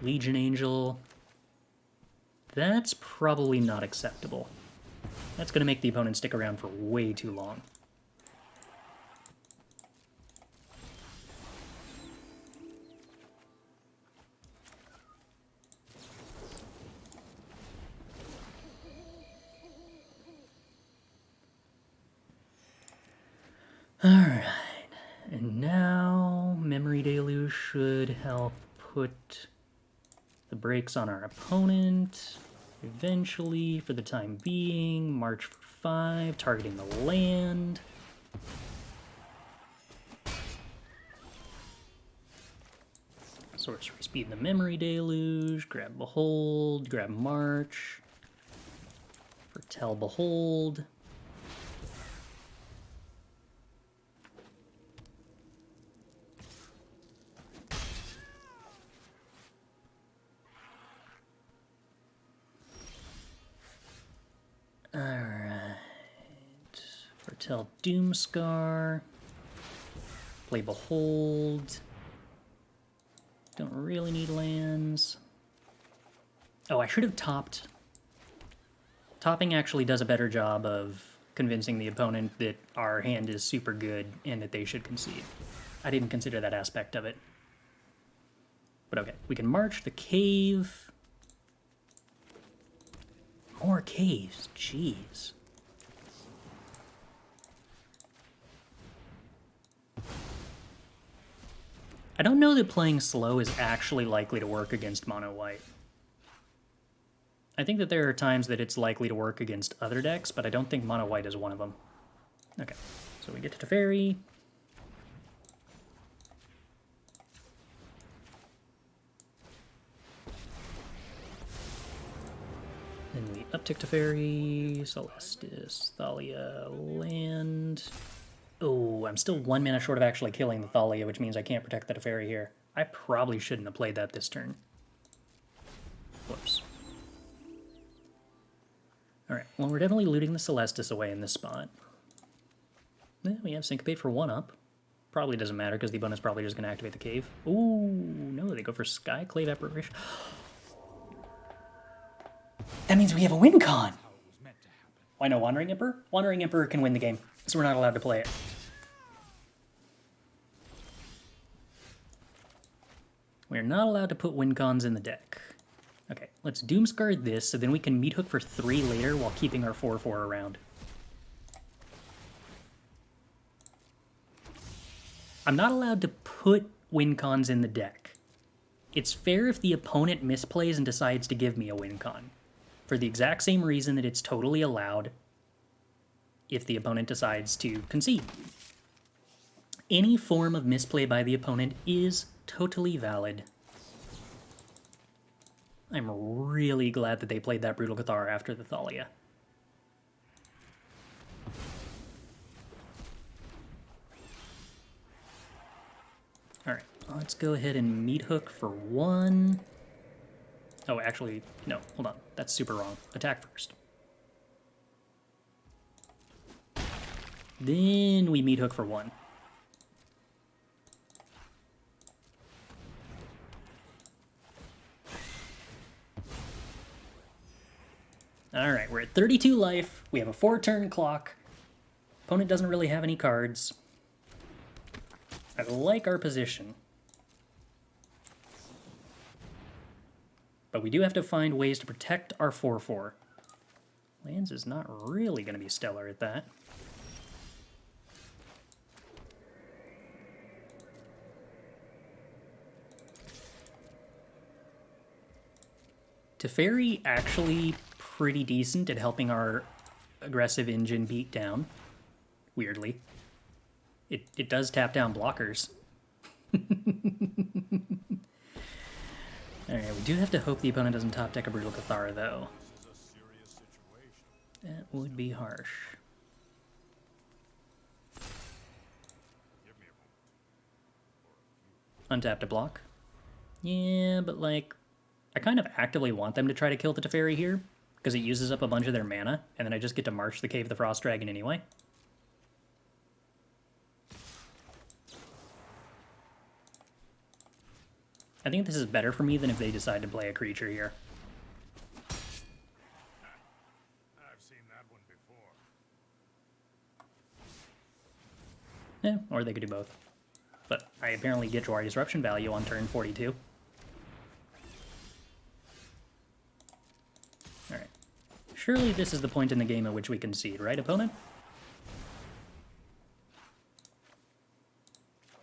Legion Angel. That's probably not acceptable. That's going to make the opponent stick around for way too long. Alright, and now Memory Deluge should help put the brakes on our opponent. Eventually, for the time being, March for 5, targeting the land. Sorcery speed the Memory Deluge, grab Behold, grab March, foretell Behold. Alright. Foretell Doomskar. Play Behold. Don't really need lands. Oh, I should have topped. Topping actually does a better job of convincing the opponent that our hand is super good and that they should concede. I didn't consider that aspect of it. But okay, we can march the cave. More caves, jeez. I don't know that playing slow is actually likely to work against mono white. I think that there are times that it's likely to work against other decks, but I don't think mono white is one of them. Okay, so we get to Teferi. Then we uptick Teferi, Celestus, Thalia, land. Oh, I'm still 1 mana short of actually killing the Thalia, which means I can't protect the Teferi here. I probably shouldn't have played that this turn. Whoops. Alright, well, we're definitely looting the Celestus away in this spot. We have Syncopate for 1 up. Probably doesn't matter because the opponent's probably just going to activate the cave. Ooh, no, they go for Skyclave Apparition. That means we have a win con! Why no Wandering Emperor? Wandering Emperor can win the game, so we're not allowed to play it. We're not allowed to put win cons in the deck. Okay, let's Doomskar this, so then we can Meathook for 3 later while keeping our 4-4 around. I'm not allowed to put win cons in the deck. It's fair if the opponent misplays and decides to give me a win con, for the exact same reason that it's totally allowed if the opponent decides to concede. Any form of misplay by the opponent is totally valid. I'm really glad that they played that Brutal Cathar after the Thalia. Alright, let's go ahead and Meathook for 1. Oh, actually, no, hold on. That's super wrong. Attack first. Then we Meathook for 1. Alright, we're at 32 life. We have a 4-turn clock. Opponent doesn't really have any cards. I like our position. But we do have to find ways to protect our 4-4. Lands is not really going to be stellar at that. Teferi actually pretty decent at helping our aggressive engine beat down, weirdly. It does tap down blockers. Alright, we do have to hope the opponent doesn't top deck a Brutal Cathar, though. That would be harsh. Untap to block? Yeah, but like, I kind of actively want them to try to kill the Teferi here, because it uses up a bunch of their mana, and then I just get to march the Cave of the Frost Dragon anyway. I think this is better for me than if they decide to play a creature here. I've seen that one before. Yeah, or they could do both. But I apparently get Jwari Disruption value on turn 42. Alright. Surely this is the point in the game at which we concede, right, opponent?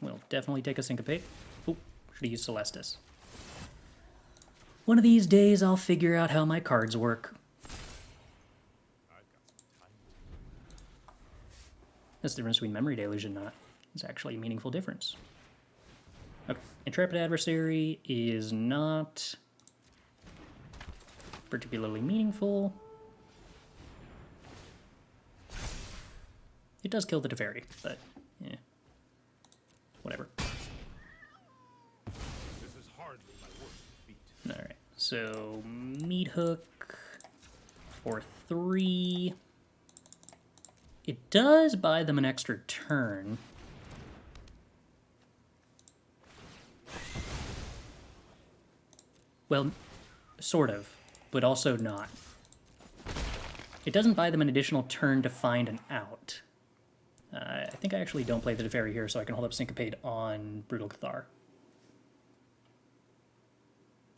We'll definitely take a Syncopate. Oop, should have used Celestus. One of these days I'll figure out how my cards work. That's the difference between Memory Deluge and not. It's actually a meaningful difference. Okay, Intrepid Adversary is not particularly meaningful. It does kill the Teferi, but yeah, whatever. This is hardly my worst defeat. All right, so Meathook for 3. It does buy them an extra turn. Well, sort of, but also not. It doesn't buy them an additional turn to find an out. I think I actually don't play the Teferi here, so I can hold up Syncopate on Brutal Cathar.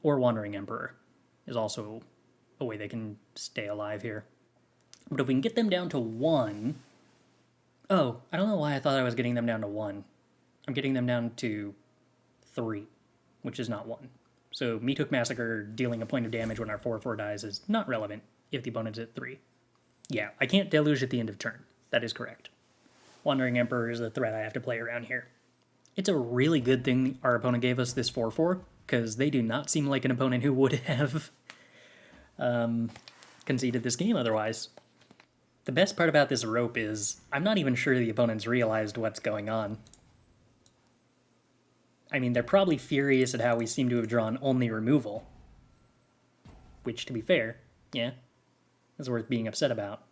Or Wandering Emperor is also a way they can stay alive here. But if we can get them down to 1... Oh, I don't know why I thought I was getting them down to 1. I'm getting them down to 3, which is not 1. So Meathook Massacre dealing a point of damage when our 4/4 dies is not relevant if the opponent's at 3. Yeah, I can't deluge at the end of turn. That is correct. Wandering Emperor is the threat I have to play around here. It's a really good thing our opponent gave us this 4/4, because they do not seem like an opponent who would have conceded this game otherwise. The best part about this rope is I'm not even sure the opponents realized what's going on. I mean, they're probably furious at how we seem to have drawn only removal. Which, to be fair, yeah, is worth being upset about.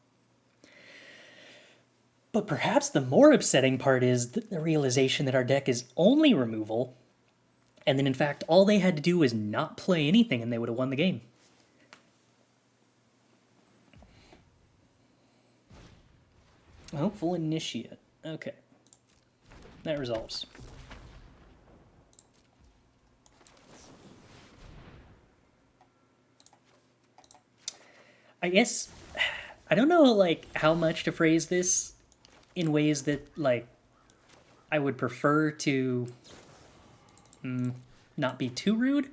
But perhaps the more upsetting part is the realization that our deck is only removal, and then in fact all they had to do was not play anything and they would have won the game. Hopeful Initiate. Okay. That resolves. I guess, I don't know, like, how much to phrase this in ways that, like, I would prefer to not be too rude.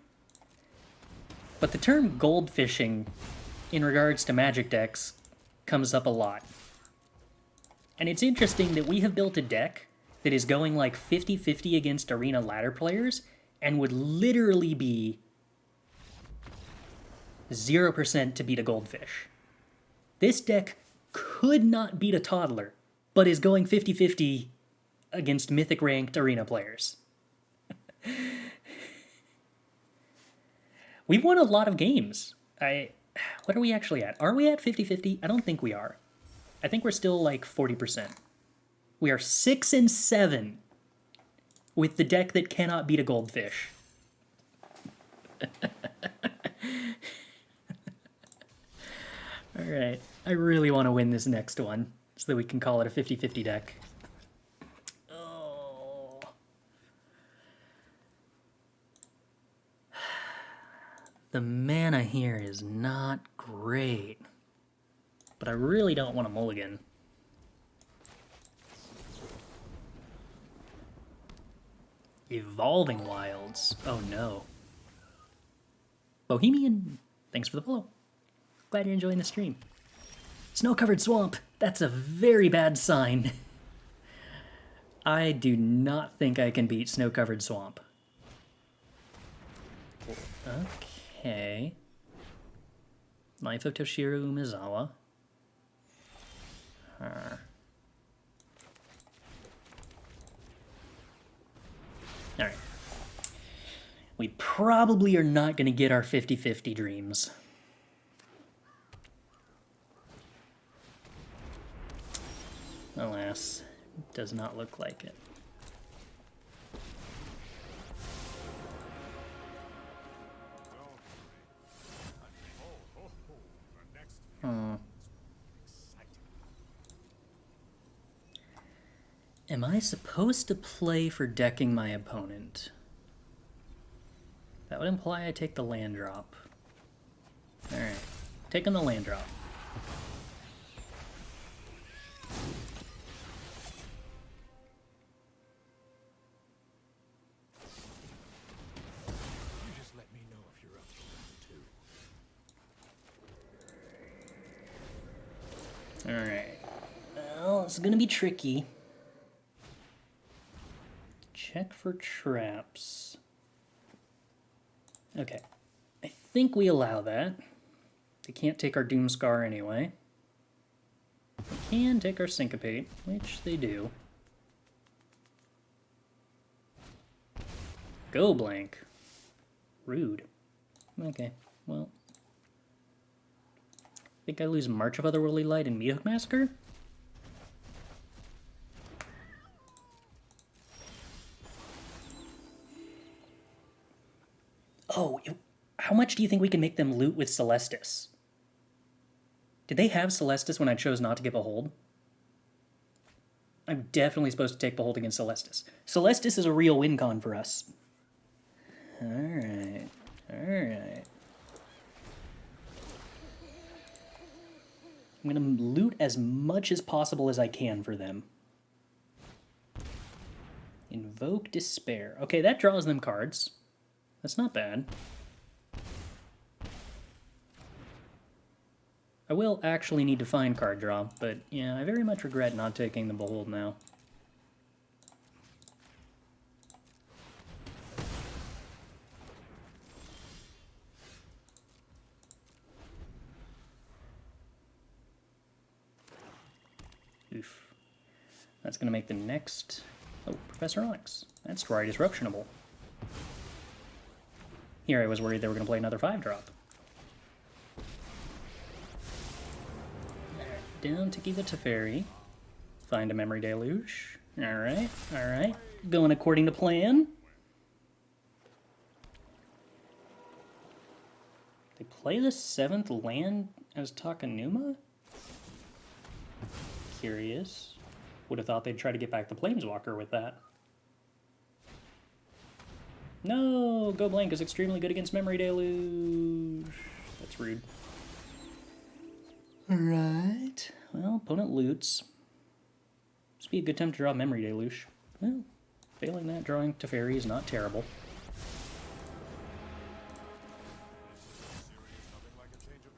But the term goldfishing in regards to Magic decks comes up a lot. And it's interesting that we have built a deck that is going like 50-50 against arena ladder players and would literally be 0% to beat a goldfish. This deck could not beat a toddler, but is going 50-50 against mythic ranked arena players. We've won a lot of games. What are we actually at? Are we at 50-50? I don't think we are. I think we're still like 40%. We are 6-7 with the deck that cannot beat a goldfish. Alright, I really want to win this next one so that we can call it a 50-50 deck. Oh. The mana here is not great. But I really don't want a mulligan. Evolving Wilds. Oh no. Bohemian, thanks for the follow. Glad you're enjoying the stream. Snow-covered swamp. That's a very bad sign. I do not think I can beat snow-covered swamp. Okay. Life of Toshiro Umezawa. Alright. we probably are not going to get our 50-50 dreams. Alas, does not look like it. Am I supposed to play for decking my opponent? That would imply I take the land drop. Alright, taking the land drop. You just let me know if you're up to round 2. Alright. Well, it's gonna be tricky. Check for traps. Okay. I think we allow that. They can't take our Doomskar anyway. They can take our Syncopate, which they do. Go blank. Rude. Okay, well. Think I lose March of Otherworldly Light and Meathook Massacre? Oh, how much do you think we can make them loot with Celestus? Did they have Celestus when I chose not to get Behold? I'm definitely supposed to take Behold against Celestus. Celestus is a real win con for us. Alright. Alright. I'm gonna loot as much as possible as I can for them. Invoke Despair. Okay, that draws them cards. That's not bad. I will actually need to find card draw, but yeah, I very much regret not taking the Behold now. Oof. That's going to make the next... Oh, Professor Onyx. That's Jwari Disruptionable. Here I was worried they were going to play another 5-drop. Down to give it to Teferi. Find a Memory Deluge. Alright, alright. Going according to plan. They play the 7th land as Takanuma? Curious. Would have thought they'd try to get back the Planeswalker with that. No! Go Blank is extremely good against Memory Deluge. That's rude. Alright. Well, opponent loots. This would be a good time to draw Memory Deluge. Well, failing that, drawing Teferi is not terrible.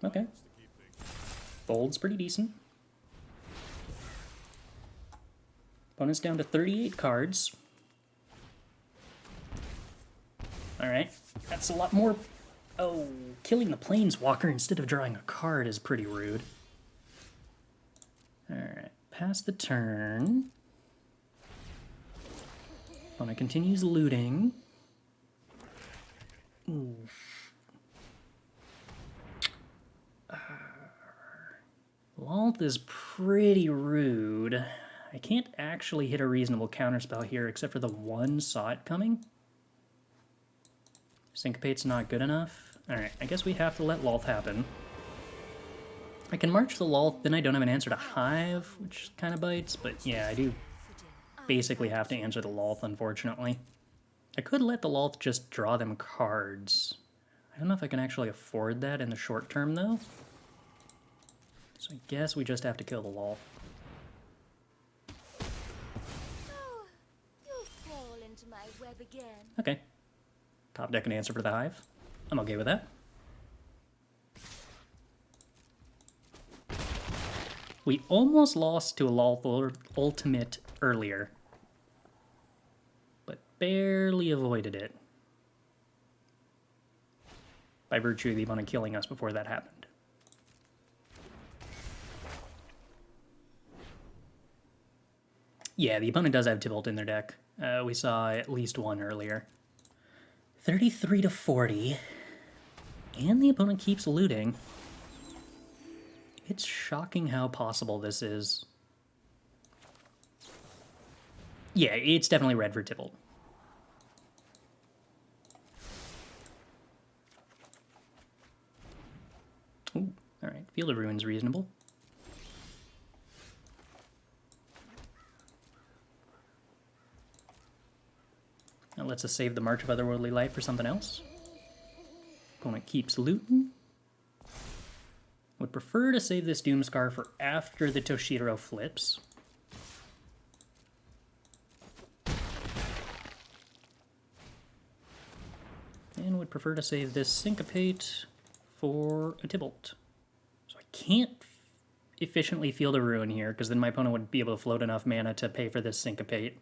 Okay. Bold's pretty decent. Opponent's down to 38 cards. Alright. That's a lot more... Oh, killing the Planeswalker instead of drawing a card is pretty rude. Alright, pass the turn. Opponent continues looting. Ooh. Lalt is pretty rude. I can't actually hit a reasonable counterspell here except for the one saw it coming. Syncopate's not good enough. Alright, I guess we have to let Lalt happen. I can march the Lalt, then I don't have an answer to Hive, which kind of bites, but yeah, I do basically have to answer the Lalt, unfortunately. I could let the Lalt just draw them cards. I don't know if I can actually afford that in the short term, though. So I guess we just have to kill the Lalt. Oh, you'll fall into my web again. Okay. Top deck an answer for the Hive. I'm okay with that. We almost lost to a Lalt Ultimate earlier, but barely avoided it by virtue of the opponent killing us before that happened. Yeah, the opponent does have Tibalt in their deck. We saw at least one earlier. 33 to 40. And the opponent keeps looting. It's shocking how possible this is. Yeah, it's definitely red for Tybalt. Ooh, alright. Field of Ruin's reasonable. That lets us save the March of Otherworldly Light for something else. Opponent keeps looting. Would prefer to save this Doomskar for after the Toshiro flips. And would prefer to save this Syncopate for a Tybalt. So I can't efficiently Field of Ruin here, because then my opponent would be able to float enough mana to pay for this Syncopate.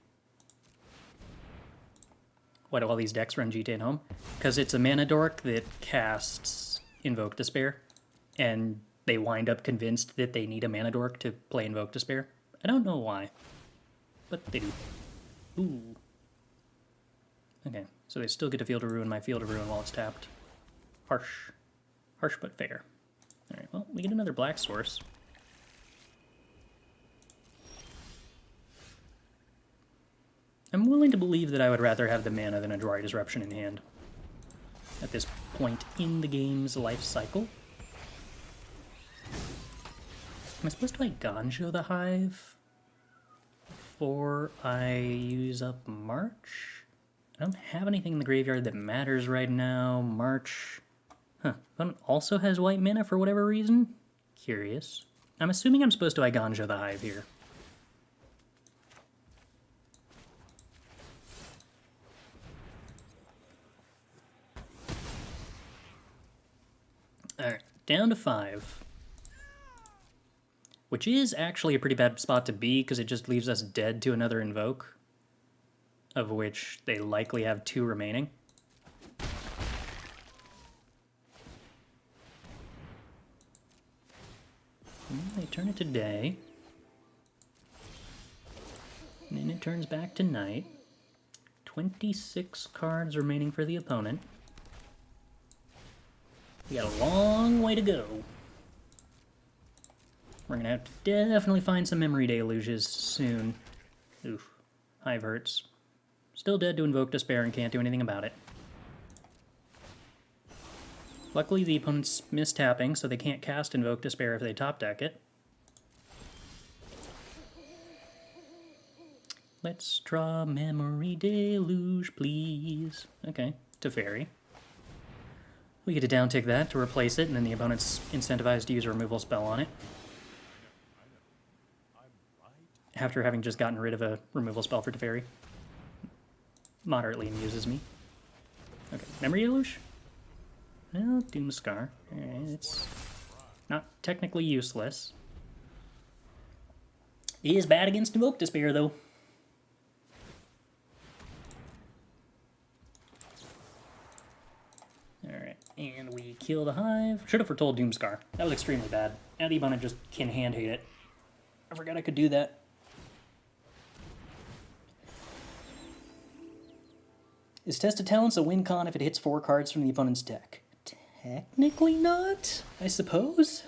Why do all these decks run GTA home? Because it's a mana dork that casts Invoke Despair, and they wind up convinced that they need a mana dork to play Invoke Despair. I don't know why, but they do. Ooh. Okay, so they still get to Field of Ruin my Field of Ruin while it's tapped. Harsh. Harsh but fair. Alright, well, we get another black source. I'm willing to believe that I would rather have the mana than a Jwari Disruption in hand at this point in the game's life cycle. Am I supposed to Eiganjo the Hive before I use up March? I don't have anything in the graveyard that matters right now. March. Huh. Opponent also has white mana for whatever reason? Curious. I'm assuming I'm supposed to Eiganjo the Hive here. Alright, down to 5. Which is actually a pretty bad spot to be, because it just leaves us dead to another Invoke, of which they likely have 2 remaining. They turn it to day. And then it turns back to night. 26 cards remaining for the opponent. We got a long way to go. We're gonna have to definitely find some Memory Deluges soon. Oof. Hive hurts. Still dead to Invoke Despair and can't do anything about it. Luckily the opponent's mistapping, so they can't cast Invoke Despair if they top deck it. Let's draw Memory Deluge, please. Okay, Teferi. We get to downtick that to replace it, and then the opponent's incentivized to use a removal spell on it. After having just gotten rid of a removal spell for Teferi. Moderately amuses me. Okay, Memory Deluge? Well, Doomskar. Alright, it's not technically useless. It is bad against Invoke Despair, though. Alright, and we kill the Hive. Should have foretold Doomskar. That was extremely bad. Now the opponent just can hand hate it. I forgot I could do that. Is Test of Talents a win con if it hits 4 cards from the opponent's deck? Technically not, I suppose.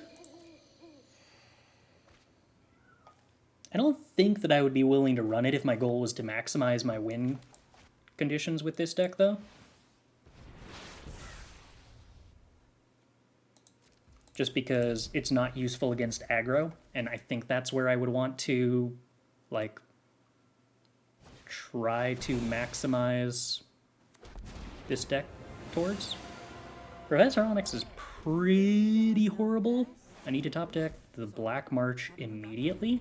I don't think that I would be willing to run it if my goal was to maximize my win conditions with this deck, though. Just because it's not useful against aggro, and I think that's where I would want to, like, try to maximize this deck towards. Professor Onyx is pretty horrible. I need to top deck the Black March immediately.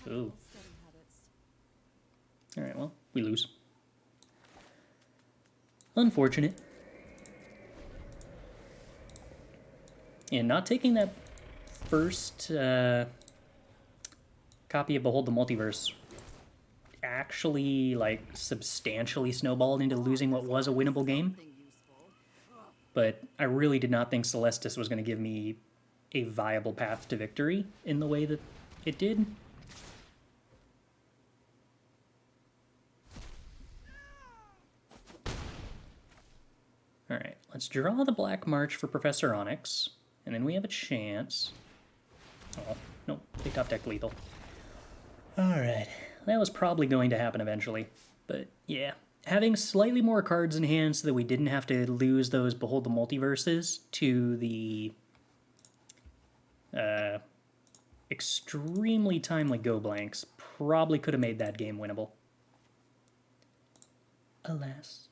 Ooh. Alright, well, we lose. Unfortunate. And not taking that first copy of Behold the Multiverse actually, like, substantially snowballed into losing what was a winnable game. But I really did not think Celestus was going to give me a viable path to victory in the way that it did. Alright, let's draw the Black March for Professor Onyx, and then we have a chance. Oh, no, they top deck lethal. Alright, that was probably going to happen eventually, but yeah. Having slightly more cards in hand so that we didn't have to lose those Behold the Multiverses to the extremely timely go blanks probably could have made that game winnable. Alas.